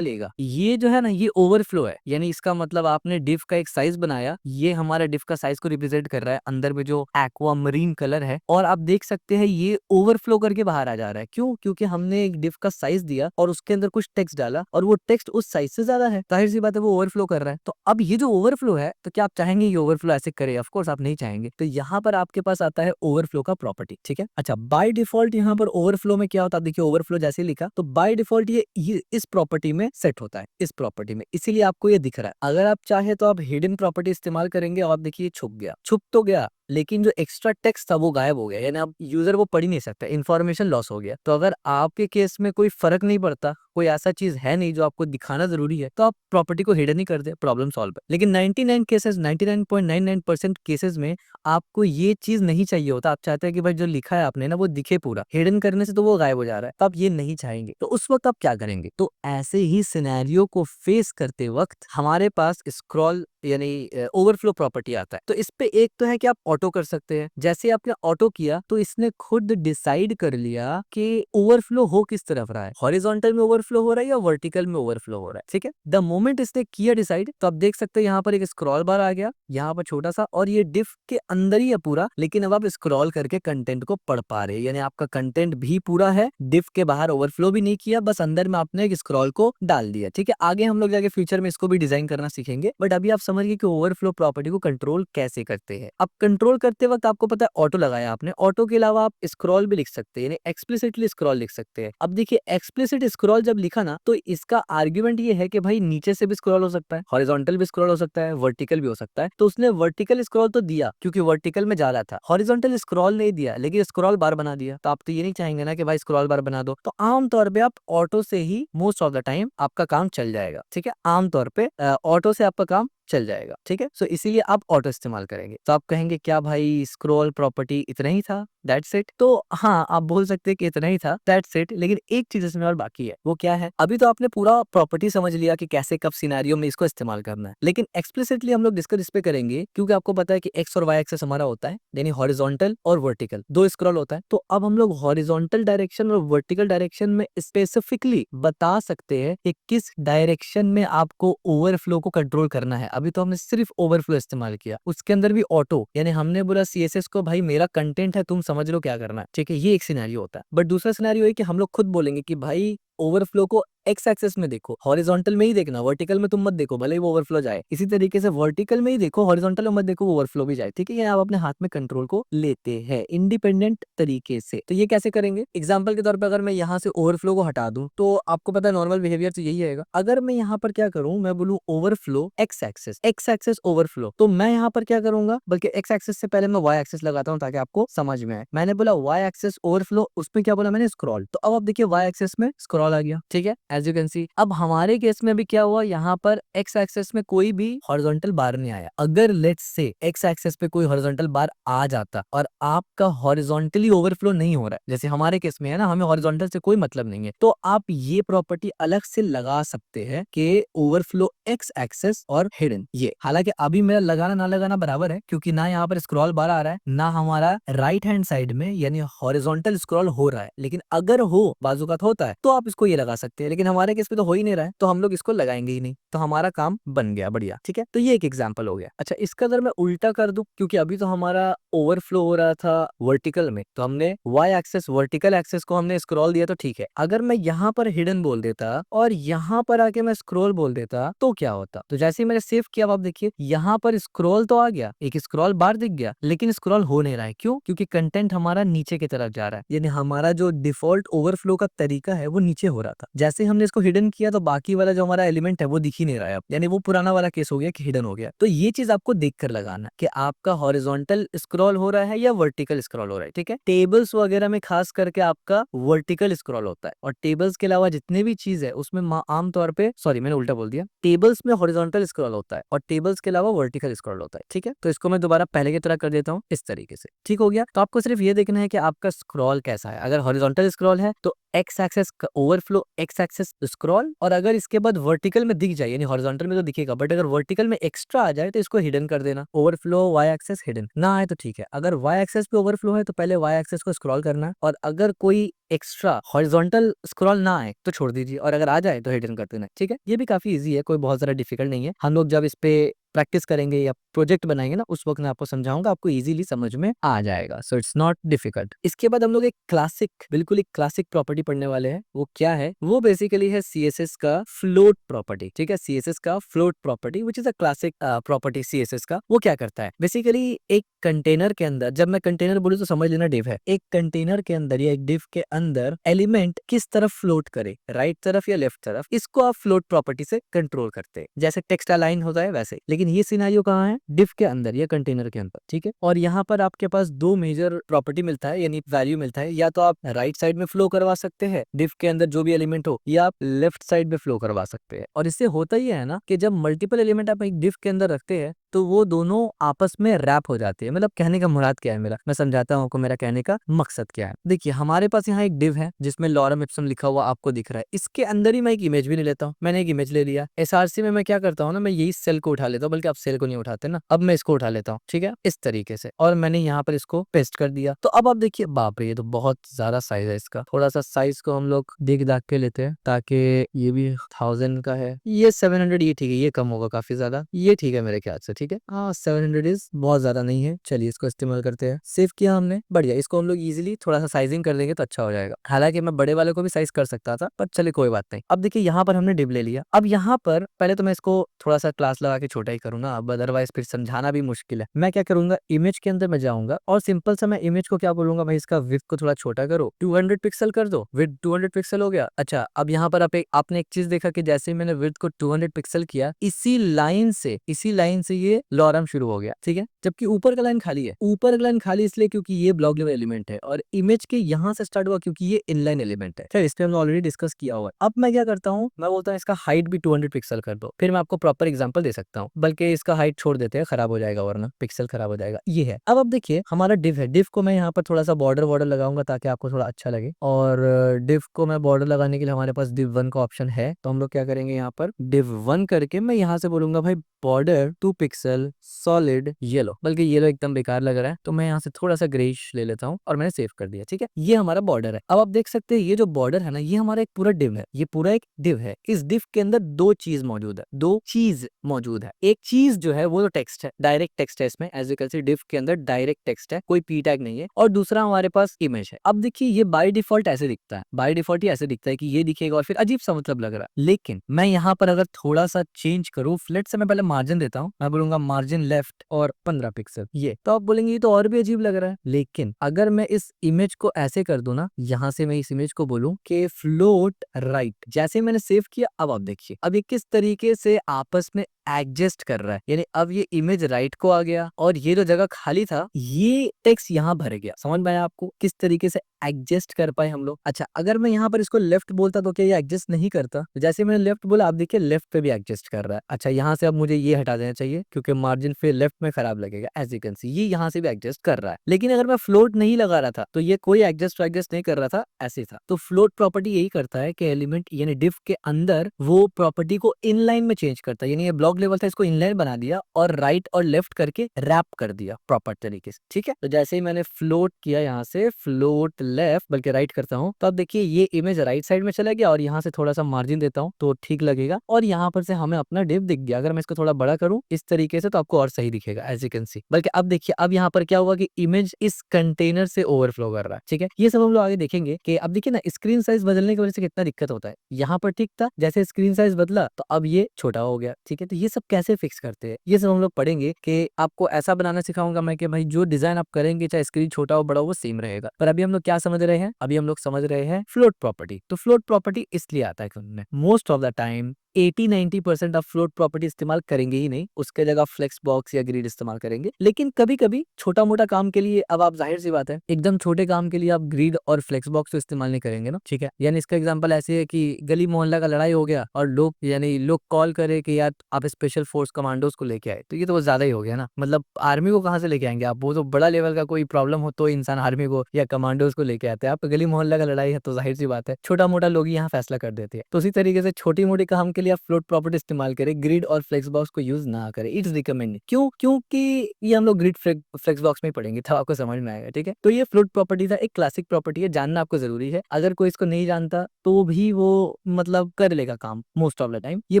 लेगा। ये जो है ना, ये ओवरफ्लो है। यानी इसका मतलब आपने डिव का एक साइज बनाया, ये हमारा डिव का साइज को रिप्रेजेंट कर रहा है, अंदर में जो एक्वा मरीन कलर है। और आप देख सकते हैं ये ओवरफ्लो करके बाहर आ जा रहा है। क्यों? क्योंकि हमने एक डिव का साइज दिया और उसके अंदर कुछ टेक्स्ट डाला, और वो टेक्स्ट उस साइज से ज्यादा है। जाहिर सी बात है वो ओवरफ्लो कर रहा है। तो अब ये जो ओवरफ्लो है, तो क्या आप चाहेंगे ये ओवरफ्लो ऐसे करे? ऑफ कोर्स आप नहीं चाहेंगे। तो यहाँ पर आपके पास आता है ओवरफ्लो का प्रॉपर्टी। ठीक है, अच्छा बाय डिफॉल्ट यहाँ पर ओवरफ्लो में क्या होता है, देखिए ओवरफ्लो जैसे लिखा तो बाय डिफॉल्ट ये इस प्रॉपर्टी में सेट होता है, इस प्रॉपर्टी में, इसीलिए आपको ये दिख रहा है। अगर आप चाहे तो आप हिडन प्रॉपर्टी इस्तेमाल करेंगे और देखिए छुप गया, छुप तो गया, लेकिन जो एक्स्ट्रा टेक्स्ट था वो गायब हो गया। यानी अब यूजर वो पढ़ ही नहीं सकता, इन्फॉर्मेशन लॉस हो गया। तो अगर आपके केस में कोई फर्क नहीं पड़ता, कोई ऐसा चीज है नहीं जो आपको दिखाना जरूरी है, तो आप प्रॉपर्टी को हिडन ही कर दे, प्रॉब्लम सॉल्व है। लेकिन 99 केसेस, 99.99% केसेस में आपको ये चीज नहीं चाहिए होता। आप चाहते हैं कि भाई जो लिखा है आपने ना वो दिखे पूरा। हिडन करने से तो वो गायब हो जा रहा है, तो आप ये नहीं चाहेंगे। तो उस वक्त आप क्या करेंगे? तो ऐसे ही सिनेरियो को फेस करते वक्त हमारे पास स्क्रॉल यानी ओवरफ्लो प्रॉपर्टी आता है। तो इस पे एक तो है कि आप ऑटो कर सकते हैं। जैसे आपने ऑटो किया तो इसने खुद डिसाइड कर लिया कि ओवरफ्लो हो किस तरफ रहा है, हॉरिजॉन्टल में ओवरफ्लो हो रहा है या वर्टिकल में ओवरफ्लो हो रहा है। ठीक है, द मोमेंट इसने किया डिसाइड, तो आप देख सकते हैं यहाँ पर एक स्क्रॉल बार आ गया, यहाँ पर छोटा सा, और ये डिफ के अंदर ही है पूरा। लेकिन अब आप स्क्रॉल करके कंटेंट को पढ़ पा रहे हैं, यानी आपका कंटेंट भी पूरा है, डिफ के बाहर ओवरफ्लो भी नहीं किया, बस अंदर में आपने एक स्क्रॉल को डाल दिया। ठीक है, आगे हम लोग जाके फ्यूचर में इसको भी डिजाइन करना सीखेंगे, बट अभी आप समझिए कि ओवरफ्लो प्रॉपर्टी को कंट्रोल कैसे करते हैं। अब कंट्रोल कंट्रोल करते वक्त आपको पता है ऑटो लगाया आपने, ऑटो के अलावा आप स्क्रॉल भी लिख सकते हैं, यानी एक्सप्लिसिटली स्क्रॉल लिख सकते हैं। अब देखिए एक्सप्लिसिट स्क्रॉल जब लिखा ना, तो इसका आर्ग्यूमेंट ये है कि भाई नीचे से भी स्क्रॉल हो सकता है, हॉरिजॉन्टल भी स्क्रॉल हो सकता है, वर्टिकल भी हो सकता है। तो उसने वर्टिकल स्क्रॉल तो दिया क्योंकि वर्टिकल में जा रहा था, हॉरिजॉन्टल स्क्रॉल नहीं दिया लेकिन स्क्रॉल बार बना दिया। तो आप तो ये नहीं चाहेंगे ना कि भाई स्क्रॉल बार बना दो, तो आमतौर पे आप ऑटो से ही मोस्ट ऑफ द टाइम आपका काम चल जाएगा। ठीक है, आमतौर पे ऑटो से आपका काम चल जाएगा। ठीक है, सो इसीलिए आप ऑटो इस्तेमाल करेंगे। तो आप कहेंगे क्या भाई स्क्रॉल प्रॉपर्टी इतना ही था, दैट्स इट? तो हाँ, आप बोल सकते हैं कि इतना ही था, दैट्स इट। लेकिन एक चीज इसमें और बाकी है, वो क्या है? अभी तो आपने पूरा प्रॉपर्टी समझ लिया कि कैसे कब सिनेरियो में इसको इस्तेमाल करना है, लेकिन एक्सप्लिसिटली हम लोग डिस्कस इस पे करेंगे क्योंकि आपको पता है कि एक्स और वाई एक्सेस हमारा होता है, यानी हॉरिजॉन्टल और वर्टिकल, दो स्क्रॉल होता है। तो अब हम लोग हॉरिजॉन्टल डायरेक्शन और वर्टिकल डायरेक्शन में स्पेसिफिकली बता सकते हैं कि किस डायरेक्शन में आपको ओवरफ्लो को कंट्रोल करना है। अभी तो हमने सिर्फ ओवरफ्लो इस्तेमाल किया, उसके अंदर भी ऑटो, यानी हमने बोला सीएसएस को भाई मेरा कंटेंट है, तुम समझ लो क्या करना है। ठीक है, ये एक सिनेरियो होता है। बट दूसरा सिनेरियो है कि हम लोग खुद बोलेंगे कि भाई ओवरफ्लो को एक्स एक्सेस में देखो, हॉरिजॉन्टल में ही देखना, वर्टिकल में तुम मत देखो, भले ही वो ओवरफ्लो जाए। इसी तरीके से वर्टिकल में ही देखो, हॉरिजॉन्टल में मत देखो, वो ओवरफ्लो भी जाए। ठीक है, ये आप अपने हाथ में कंट्रोल को लेते हैं इंडिपेंडेंट तरीके से। तो ये कैसे करेंगे? एग्जाम्पल के तौर पर अगर मैं यहाँ से ओवरफ्लो को हटा दूं, तो आपको पता है नॉर्मल बिहेवियर तो यही रहेगा। अगर मैं यहाँ पर क्या करूं, मैं बोलूं ओवरफ्लो एक्स एक्सेस ओवरफ्लो, तो मैं यहाँ पर क्या करूंगा, बल्कि एक्स एक्सेस से पहले मैं वाई एक्सेस लगाता हूँ ताकि आपको समझ में आए। मैंने बोला वाई एक्सेस ओवरफ्लो, उसमें क्या बोला मैंने, स्क्रॉल। तो अब आप देखिए वाई एक्सेस में स्क्रॉल आ गया। ठीक है, एज यू कैन सी। अब हमारे केस में भी क्या हुआ, यहाँ पर एक्स एक्सेस में कोई भी हॉरिजॉन्टल बार नहीं आया। अगर लेट्स से एक्स एक्सेस पे कोई हॉरिजॉन्टल बार आ जाता और आपका हॉरिजॉन्टली ओवरफ्लो नहीं हो रहा है, जैसे हमारे केस में है ना, हमें हॉरिजॉन्टल से कोई मतलब नहीं है, तो आप ये प्रॉपर्टी अलग से लगा सकते हैं कि ओवरफ्लो एक्स एक्सेस और हिडन। ये हालांकि अभी मेरा लगाना ना लगाना बराबर है, क्योंकि ना यहाँ पर स्क्रॉल बार आ रहा है, ना हमारा राइट हैंड साइड में यानी हॉरिजॉन्टल स्क्रॉल हो रहा है। लेकिन अगर हो, बाजू का होता है, तो आप इसको ये लगा सकते हैं। लेकिन हमारे केस में तो हो ही नहीं रहा है, तो हम लोग इसको लगाएंगे ही नहीं, तो हमारा काम बन गया बढ़िया। ठीक है, तो ये एक एग्जाम्पल हो गया। अच्छा, इसका अगर मैं उल्टा कर दूं, क्योंकि अभी तो हमारा ओवरफ्लो हो रहा था वर्टिकल में, तो हमने वाई एक्सेस वर्टिकल एक्सेस को हमने स्क्रॉल दिया, तो ठीक है। अगर मैं यहाँ पर हिडन बोल देता और यहाँ पर आके मैं स्क्रॉल बोल देता, तो क्या होता? तो जैसे ही मैंने सेव किया, आप देखिए यहाँ पर स्क्रॉल तो आ गया, एक स्क्रॉल बार दिख गया, लेकिन स्क्रॉल हो नहीं रहा है। क्यों? क्योंकि कंटेंट हमारा नीचे की तरफ जा रहा है, यानी हमारा जो डिफॉल्ट ओवरफ्लो का तरीका है वो नीचे हो रहा था। जैसे हमने इसको हिडन किया, तो बाकी वाला जो हमारा एलिमेंट है वो दिख ही नहीं रहा है अब, यानी वो पुराना वाला केस हो गया कि हिडन हो गया। तो ये चीज आपको देखकर लगाना कि आपका हॉरिजॉन्टल स्क्रॉल हो रहा है या वर्टिकल स्क्रॉल हो रहा है। ठीक है, टेबल्स वगैरह में खास करके आपका वर्टिकल स्क्रॉल होता है, और टेबल्स के अलावा जितने भी चीज है उसमें आमतौर पे, सॉरी मैंने उल्टा बोल दिया, टेबल्स में हॉरिजॉन्टल स्क्रॉल होता है और टेबल्स के अलावा वर्टिकल स्क्रॉल होता है। ठीक है, तो इसको मैं दोबारा पहले की तरह कर देता हूँ इस तरीके से। ठीक हो गया? तो आपको सिर्फ ये देखना है कि आपका स्क्रॉल कैसा है। अगर हॉरिजॉन्टल स्क्रॉल है तो एक्स एक्सेस का ओवरफ्लो एक्स एक्सेस स्क्रॉल, और अगर इसके बाद वर्टिकल में दिख जाए, यानी हॉरिजॉन्टल में तो दिखेगा, बट अगर वर्टिकल में एक्स्ट्रा आ जाए तो इसको हिडन कर देना, ओवरफ्लो वाई एक्सेस हिडन। ना आए तो ठीक है, अगर वाई एक्सेस पे ओवरफ्लो है तो पहले वाई एक्सेस को स्क्रॉल करना है, और अगर कोई एक्स्ट्रा हॉरिजॉन्टल स्क्रॉल ना आए तो छोड़ दीजिए, और अगर आ जाए तो हिडन कर देना। ठीक है, ये भी काफी इजी है, कोई बहुत ज्यादा डिफिकल्ट नहीं है। हम लोग जब इस पे प्रैक्टिस करेंगे या प्रोजेक्ट बनाएंगे ना, उस वक्त मैं आपको समझाऊंगा, आपको इजीली समझ में आ जाएगा। So it's not difficult. इसके बाद हम लोग एक क्लासिक, बिल्कुल एक क्लासिक प्रॉपर्टी पढ़ने वाले हैं। वो क्या है? वो बेसिकली है सीएसएस का फ्लोट प्रॉपर्टी। ठीक है, सीएसएस का float property which is a classic property CSS का। वो क्या करता है? बेसिकली एक कंटेनर के अंदर, जब मैं कंटेनर बोलूं तो समझ लेना डिव है, एक कंटेनर के अंदर या एक डिव के अंदर एलिमेंट किस तरफ फ्लोट करे, राइट तरफ या लेफ्ट तरफ, इसको आप फ्लोट प्रॉपर्टी से कंट्रोल करते हैं। जैसे टेक्स्ट अलाइन होता है वैसे, लेकिन ये सिनेरियो कहाँ है? डिव के अंदर या कंटेनर के अंदर। ठीक है, और यहाँ पर आपके पास दो मेजर प्रॉपर्टी मिलता है, यानी वैल्यू मिलता है। या तो आप राइट साइड में फ्लो करवा सकते हैं डिव के अंदर जो भी एलिमेंट हो, या आप लेफ्ट साइड में फ्लो करवा सकते हैं। और इससे होता ही है ना कि जब मल्टीपल एलिमेंट आप एक डिव के अंदर रखते हैं तो वो दोनों आपस में रैप हो जाते हैं। मतलब कहने का मुराद क्या है मेरा, मैं समझाता हूँ आपको मेरा कहने का मकसद क्या है। देखिए हमारे पास यहाँ एक डिव है जिसमें लॉरम इप्सम लिखा हुआ आपको दिख रहा है, इसके अंदर ही मैं एक इमेज भी नहीं लेता हूँ। मैंने एक इमेज ले लिया, एसआरसी में मैं क्या करता हूँ ना, मैं यही सेल को उठा लेता हूँ, बल्कि आप सेल को नहीं उठाते ना, अब मैं इसको उठा लेता हूँ। ठीक है, इस तरीके से, और मैंने यहाँ पर इसको पेस्ट कर दिया। तो अब आप देखिए, बाप रे ये तो बहुत ज्यादा साइज है इसका। थोड़ा सा साइज को हम लोग देख दाख के लेते हैं, ताकि ये भी 1000 का है, ये 700, ये ठीक है, ये कम होगा काफी ज्यादा, ये ठीक है मेरे ख्याल से। ठीक है। 700 इज बहुत ज्यादा नहीं है, चलिए इसको इस्तेमाल करते हैं। सेव किया हमने, बढ़िया। इसको हम लोग इजीली थोड़ा सा साइजिंग कर देंगे तो अच्छा हो जाएगा। हालांकि मैं बड़े वाले को भी साइज कर सकता था, पर चलिए कोई बात नहीं। अब देखिए यहाँ पर हमने डिव ले लिया। अब यहाँ पर पहले तो मैं इसको थोड़ा सा क्लास लगा के छोटा ही करूंगा, अब अदरवाइज फिर समझाना भी मुश्किल है। मैं क्या करूंगा, इमेज के अंदर मैं जाऊंगा और सिंपल सा मैं इमेज को क्या बोलूंगा, भाई इसका विड्थ को थोड़ा छोटा करो, 200 पिक्सल कर दो। विड्थ 200 पिक्सल हो गया। अच्छा, अब यहाँ पर आपने एक चीज देखा कि जैसे ही मैंने विड्थ को 200 पिक्सल किया, इसी लाइन से ये लॉरम शुरू हो गया, ठीक है। जबकि ऊपर का लाइन खाली है। ऊपर का लाइन खाली इसलिए क्योंकि ये ब्लॉक लेवल एलिमेंट है, और इमेज के यहाँ से स्टार्ट हुआ क्योंकि ये इनलाइन एलिमेंट है। खैर इस पे हमने ऑलरेडी डिस्कस किया हुआ है। अब मैं क्या करता हूँ, मैं बोलता हूँ इसका हाइट भी 200 पिक्सल कर दो। फिर मैं आपको प्रॉपर एग्जांपल दे सकता हूँ, बल्कि इसका हाइट छोड़ देते हैं, खराब हो जाएगा वरना पिक्सल खराब हो जाएगा। ये है। अब देखिए हमारा डिव है। डिव को मैं यहाँ पर थोड़ा सा बॉर्डर लगाऊंगा ताकि आपको थोड़ा अच्छा लगे, और डिव को मैं बॉर्डर लगाने के लिए हमारे पास div 1 का ऑप्शन है। तो हम लोग क्या करेंगे, यहाँ पर div 1 करके मैं यहाँ से बोलूंगा भाई बॉर्डर 2 पिक्सल सॉलिड येलो, बल्कि येलो एकदम बेकार लग रहा है तो मैं यहाँ से थोड़ा सा ग्रेइश ले लेता हूँ और मैंने सेव कर दिया, ठीक है। ये हमारा बॉर्डर है। अब आप देख सकते हैं ये जो बॉर्डर है ना, ये हमारा एक पूरा डिव है। ये पूरा एक डिव है। इस डिव के अंदर दो चीज मौजूद है। एक चीज जो है वो तो टेक्स्ट है, डायरेक्ट टेक्स्ट है इसमें। As you can see div के अंदर डायरेक्ट टेक्स्ट है, कोई पी टैग नहीं है। और दूसरा हमारे पास इमेज है। अब देखिए ये बाय डिफॉल्ट ऐसे दिखता है, बाय डिफॉल्ट ही ऐसे दिखता है कि ये दिखेगा और फिर अजीब सा मतलब लग रहा है। लेकिन मैं यहाँ पर अगर थोड़ा सा चेंज करूँ, फ्लेट से मैं पहले मार्जिन देता हूँ, मैं बोलूंगा मार्जिन लेफ्ट और 15 पिक्सल, ये तो आप बोलेंगे ये तो और भी अजीब लग रहा है। लेकिन अगर मैं इस इमेज को ऐसे कर दूं ना, यहाँ से मैं इस इमेज को बोलूं कि फ्लोट राइट, जैसे मैंने सेव किया, अब आप देखिए अब ये किस तरीके से आपस में एडजस्ट कर रहा है। यानी अब ये इमेज राइट को आ गया और ये जो जगह खाली था ये टेक्स्ट यहाँ भर गया। समझ में आया आपको किस तरीके से एडजस्ट कर पाए हम लोग। अच्छा, अगर मैं यहाँ पर इसको लेफ्ट बोलता तो क्या ये एडजस्ट नहीं करता? तो जैसे मैंने लेफ्ट बोला, आप देखिए लेफ्ट पे भी एडजस्ट कर रहा है। अच्छा, यहाँ से अब मुझे ये हटा देना चाहिए क्योंकि मार्जिन फिर लेफ्ट में खराब लगेगा। एज यू कैन सी ये यहाँ से भी एडजस्ट कर रहा है। लेकिन अगर मैं फ्लोट नहीं लगा रहा था तो ये कोई एडजस्ट नहीं कर रहा था, ऐसे था। तो फ्लोट प्रॉपर्टी यही करता है कि एलिमेंट यानी डिव के अंदर वो प्रॉपर्टी को इनलाइन में चेंज करता है। यानी ये ब्लॉक लेवल था, इसको इनलाइन बना दिया और राइट और लेफ्ट करके रैप कर दिया प्रॉपर तरीके से, ठीक है। तो जैसे ही मैंने फ्लोट किया, यहाँ से फ्लोट लेफ्ट बल्कि राइट करता हूँ, तो अब देखिए ये इमेज राइट साइड में चला गया और यहाँ से थोड़ा सा मार्जिन देता हूँ तो ठीक लगेगा। और यहाँ पर से हमें अपना डिव दिख गया। अगर मैं इसको थोड़ा बड़ा करूँ इस तरीके से तो आपको और सही दिखेगा, एज यू कैन सी। बल्कि अब देखिए अब यहाँ पर क्या हुआ कि इमेज इस कंटेनर से ओवरफ्लो कर रहा है, ठीक है। ये सब हम लोग आगे देखेंगे कि अब देखिए ना स्क्रीन साइज बदलने की वजह से कितना दिक्कत होता है। यहाँ पर ठीक था, जैसे स्क्रीन साइज बदला तो अब ये छोटा हो गया, ठीक है। तो ये सब कैसे फिक्स करते हैं ये सब हम लोग पढ़ेंगे कि आपको ऐसा बनाना सिखाऊंगा मैं कि भाई जो डिजाइन आप करेंगे चाहे स्क्रीन छोटा हो बड़ा हो वो सेम रहेगा। पर अभी हम लोग क्या समझ रहे हैं, अभी हम लोग समझ रहे हैं फ्लोट प्रॉपर्टी। तो फ्लोट प्रॉपर्टी इसलिए आता है, मोस्ट ऑफ द टाइम 80-90% आप फ्लोट प्रॉपर्टी इस्तेमाल करेंगे ही नहीं, उसके जगह फ्लेक्स बॉक्स या ग्रिड इस्तेमाल करेंगे। लेकिन कभी कभी छोटा मोटा काम के लिए, अब आप जाहिर सी बात है एकदम छोटे काम के लिए आप ग्रिड और फ्लेक्स बॉक्स तो इस्तेमाल नहीं करेंगे ना, ठीक है। यानी इसका एग्जांपल ऐसे है कि गली मोहल्ला का लड़ाई हो गया और लोग कॉल करे कि यार आप स्पेशल फोर्स कमांडोज को लेके आए, तो ये तो वो ज्यादा ही हो गया ना। मतलब आर्मी को कहाँ से लेके आएंगे आप, वो तो बड़ा लेवल का कोई प्रॉब्लम हो तो इंसान आर्मी को या कमांडोज को लेके आते हैं। आप गली मोहल्ला का लड़ाई है तो जाहिर सी बात है छोटा मोटा लोग यहाँ फैसला कर देते हैं। तो उसी तरीके से छोटी मोटी काम के लिए आप फ्लोट प्रॉपर्टी इस्तेमाल करें, ग्रिड और फ्लेक्स बॉक्स को यूज ना करें। It's recommend. क्यों? क्योंकि ये हम लोग ग्रिड फ्लेक्स बॉक्स में ही पढ़ेंगे तब आपको समझ में आएगा, ठीक है। तो ये फ्लोट प्रॉपर्टी था, एक क्लासिक प्रॉपर्टी है, जानना आपको जरूरी है। अगर कोई इसको नहीं जानता तो भी वो मतलब कर लेगा काम मोस्ट ऑफ द टाइम। ये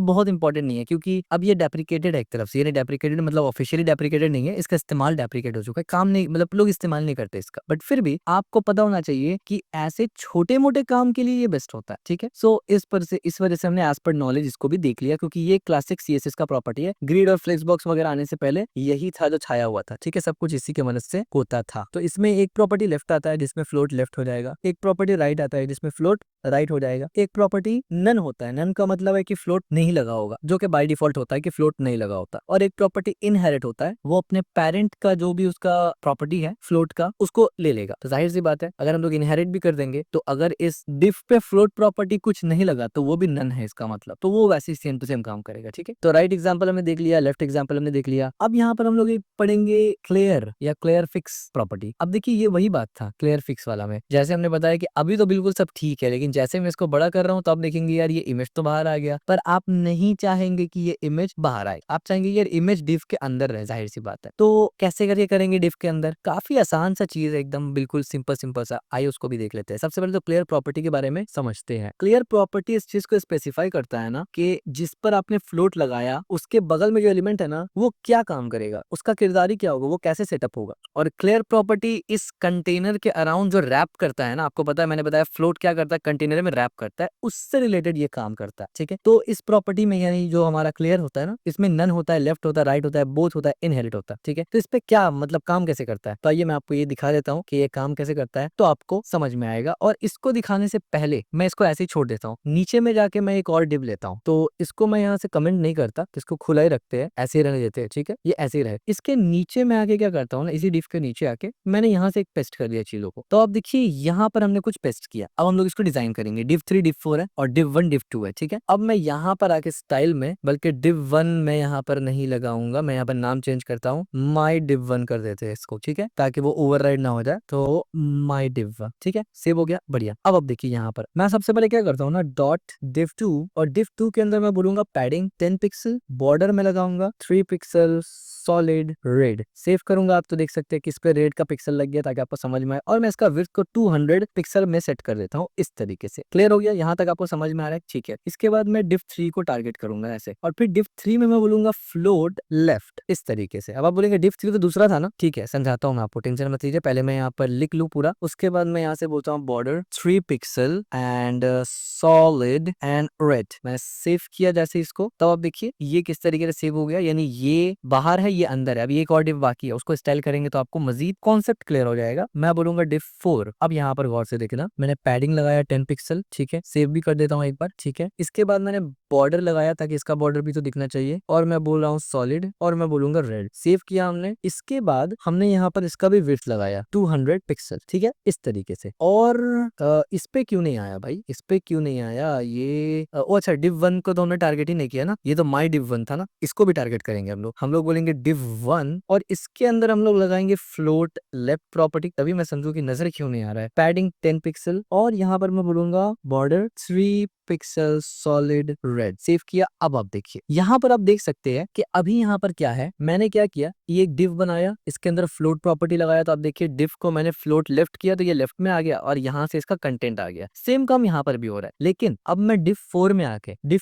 बहुत इंपॉर्टेंट नहीं है क्योंकि अब ये डेप्रिकेटेड है एक तरफ से। ये डेप्रिकेटेड मतलब ऑफिशियली डेप्रिकेटेड नहीं है, इसका इस्तेमाल डेप्रिकेट हो चुका है, काम नहीं मतलब लोग इस्तेमाल नहीं करते इसका। बट फिर भी आपको पता होना चाहिए कि ऐसे छोटे मोटे काम के लिए ये बेस्ट होता है, ठीक है। सो इस वजह से हमने एज पर नॉलेज इसको भी देख लिया क्योंकि ये क्लासिक सीएसएस का प्रॉपर्टी है। ग्रिड और फ्लेक्स बॉक्स वगैरह आने से पहले यही था जो छाया हुआ था, ठीक है। सब कुछ इसी के मदद से होता था। तो इसमें एक प्रॉपर्टी लेफ्ट आता है जिसमें फ्लोट लेफ्ट हो जाएगा, एक प्रॉपर्टी राइट आता है जिसमें फ्लोट राइट हो जाएगा, एक प्रॉपर्टी नन होता है। नन का मतलब है कि फ्लोट नहीं लगा होगा, जो कि बाय डिफॉल्ट होता है कि फ्लोट नहीं लगा होता। और एक प्रॉपर्टी इनहेरिट होता है, वो अपने पेरेंट का जो भी उसका प्रॉपर्टी है फ्लोट का उसको ले लेगा। तो जाहिर सी बात है अगर हम लोग इनहेरिट भी कर देंगे तो अगर इस डिफ पे फ्लोट प्रॉपर्टी कुछ नहीं लगा तो वो भी नन है इसका मतलब, तो वो वैसे ही सेम टू सेम काम करेगा, ठीक है। तो राइट एग्जांपल हमने देख लिया, लेफ्ट एग्जांपल हमने देख लिया। अब यहाँ पर हम लोग पढ़ेंगे क्लियर या क्लियर फिक्स प्रॉपर्टी। अब देखिए ये वही बात था क्लियर फिक्स वाला में, जैसे हमने बताया कि अभी तो बिल्कुल सब ठीक है, लेकिन जैसे मैं इसको बड़ा कर रहा हूँ तो आप देखेंगे यार ये इमेज तो बाहर आ गया। पर आप नहीं चाहेंगे कि ये इमेज बाहर आए, आप चाहेंगे यार इमेज डिव के अंदर रहे, जाहिर सी बात है। तो कैसे करके करेंगे डिव के अंदर? काफी आसान सा चीज है, एकदम बिल्कुल सिंपल सा। आइए उसको भी देख लेते हैं। सबसे पहले तो क्लियर प्रॉपर्टी के बारे में समझते हैं। क्लियर प्रॉपर्टी इस चीज को स्पेसिफाई करता है ना कि जिस पर आपने फ्लोट लगाया उसके बगल में जो एलिमेंट है ना वो क्या काम करेगा, उसका किरदार ही क्या होगा, वो कैसे सेटअप होगा। और क्लियर प्रॉपर्टी इस कंटेनर के अराउंड जो रैप करता है ना, आपको पता है मैंने बताया फ्लोट क्या करता है, कंटेनर में रैप करता है, उससे रिलेटेड ये काम करता है। ठीक है, तो इस प्रॉपर्टी में यानी जो हमारा क्लियर होता है ना, इसमें नन होता है, लेफ्ट होता है, राइट होता है, बोथ होता है, इनहेरिट होता है। ठीक है, तो इस पे क्या मतलब काम कैसे करता है, तो आइए मैं आपको ये दिखा देता हूँ कि ये काम कैसे करता है, तो आपको समझ में आएगा। और इसको दिखाने से पहले मैं इसको ऐसे ही छोड़ देता हूँ, नीचे में जाके मैं एक और डिव लेता हूँ। तो इसको मैं यहाँ से कमेंट नहीं करता, इसको खुला ही रखते हैं, ऐसे ही रहने देते हैं। ठीक है, ये ऐसे ही रहे। इसके नीचे में आके क्या करता हूँ ना, इसी डिव के नीचे आके मैंने यहाँ से एक पेस्ट कर दिया चीजों को। तो आप देखिए यहाँ पर हमने कुछ पेस्ट किया, अब हम लोग इसको डिजाइन करेंगे। div 3 div 4 है और div 1 div 2 है। ठीक है, अब मैं यहाँ पर आके स्टाइल में, बल्कि div 1 मैं यहाँ पर नहीं लगाऊंगा, मैं यहाँ पर नाम चेंज करता हूँ, my div 1 कर देते हैं इसको। ठीक है, ताकि वो ओवरराइड ना हो जाए, तो my div 1। ठीक है, सेव हो गया, बढ़िया। अब देखिए यहाँ पर मैं सबसे पहले क्या करता हूँ ना, डॉट div 2, और div 2 के अंदर मैं बोलूंगा पैडिंग 10 पिक्सल, बॉर्डर में लगाऊंगा 3 पिक्सल सॉलिड रेड। सेव करूंगा, आप तो देख सकते हैं कि इस पे रेड का पिक्सल लग गया, ताकि आपको समझ में आए। और मैं इसका विड्थ को 200 पिक्सल में सेट कर देता हूँ इस तरीके से। क्लियर हो गया, यहाँ तक आपको समझ में आ रहा है। ठीक है, इसके बाद मैं div 3 को टारगेट करूंगा ऐसे, और फिर div 3 में मैं बोलूंगा फ्लोट लेफ्ट, इस तरीके से। अब आप बोलेंगे div 3 तो दूसरा था ना, ठीक है समझाता हूँ मैं आपको, टेंशन मत लीजिए। पहले मैं यहाँ पर लिख लूँ पूरा, उसके बाद मैं यहाँ से बोलता हूँ border 3 pixel and solid and red. मैंने सेव किया जैसे इसको, तब आप देखिए ये किस तरीके से सेव हो गया, यानी ये बाहर है, ये अंदर है। अब ये एक और डिव बाकी है, उसको स्टाइल करेंगे तो आपको मजीद कॉन्सेप्ट क्लियर हो जाएगा। मैं बोलूंगा div 4। अब यहाँ पर गौर से देखना, मैंने पैडिंग लगाया 10 पिक्सल। ठीक है, सेव भी कर देता हूँ एक बार। ठीक है, इसके बाद मैंने बॉर्डर लगाया, ताकि इसका बॉर्डर भी तो दिखना चाहिए, और मैं बोल रहा हूँ सॉलिड, और मैं बोलूंगा रेड। सेव किया हमने। इसके बाद हमने यहाँ पर इसका भी विड्थ लगाया 200 पिक्सल। ठीक है, इस तरीके से। और इस पे क्यों नहीं आया भाई, इस पे क्यों नहीं आया ये, ओ अच्छा, div 1 को तो हमने टारगेट ही नहीं किया ना, ये तो my div 1 था ना, इसको भी टारगेट करेंगे हम लोग। बोलेंगे div 1, और इसके अंदर हम लोग लगाएंगे फ्लोट लेफ्ट प्रॉपर्टी। तभी मैं समझू कि नजर क्यों नहीं आ रहा है। पैडिंग 10 पिक्सल, और यहाँ पर मैं बोलूंगा border 3 pixel solid red. Save किया। अब आप देखिए यहाँ पर आप देख सकते हैं कि अभी यहाँ पर क्या है, मैंने क्या किया, ये एक div बनाया, इसके अंदर फ्लोट प्रॉपर्टी लगाया। तो आप देखिए div को मैंने फ्लोट लेफ्ट किया, तो ये लेफ्ट में आ गया, और यहाँ से इसका कंटेंट आ गया। सेम काम यहाँ पर भी हो रहा है। लेकिन अब मैं div 4 में आके, div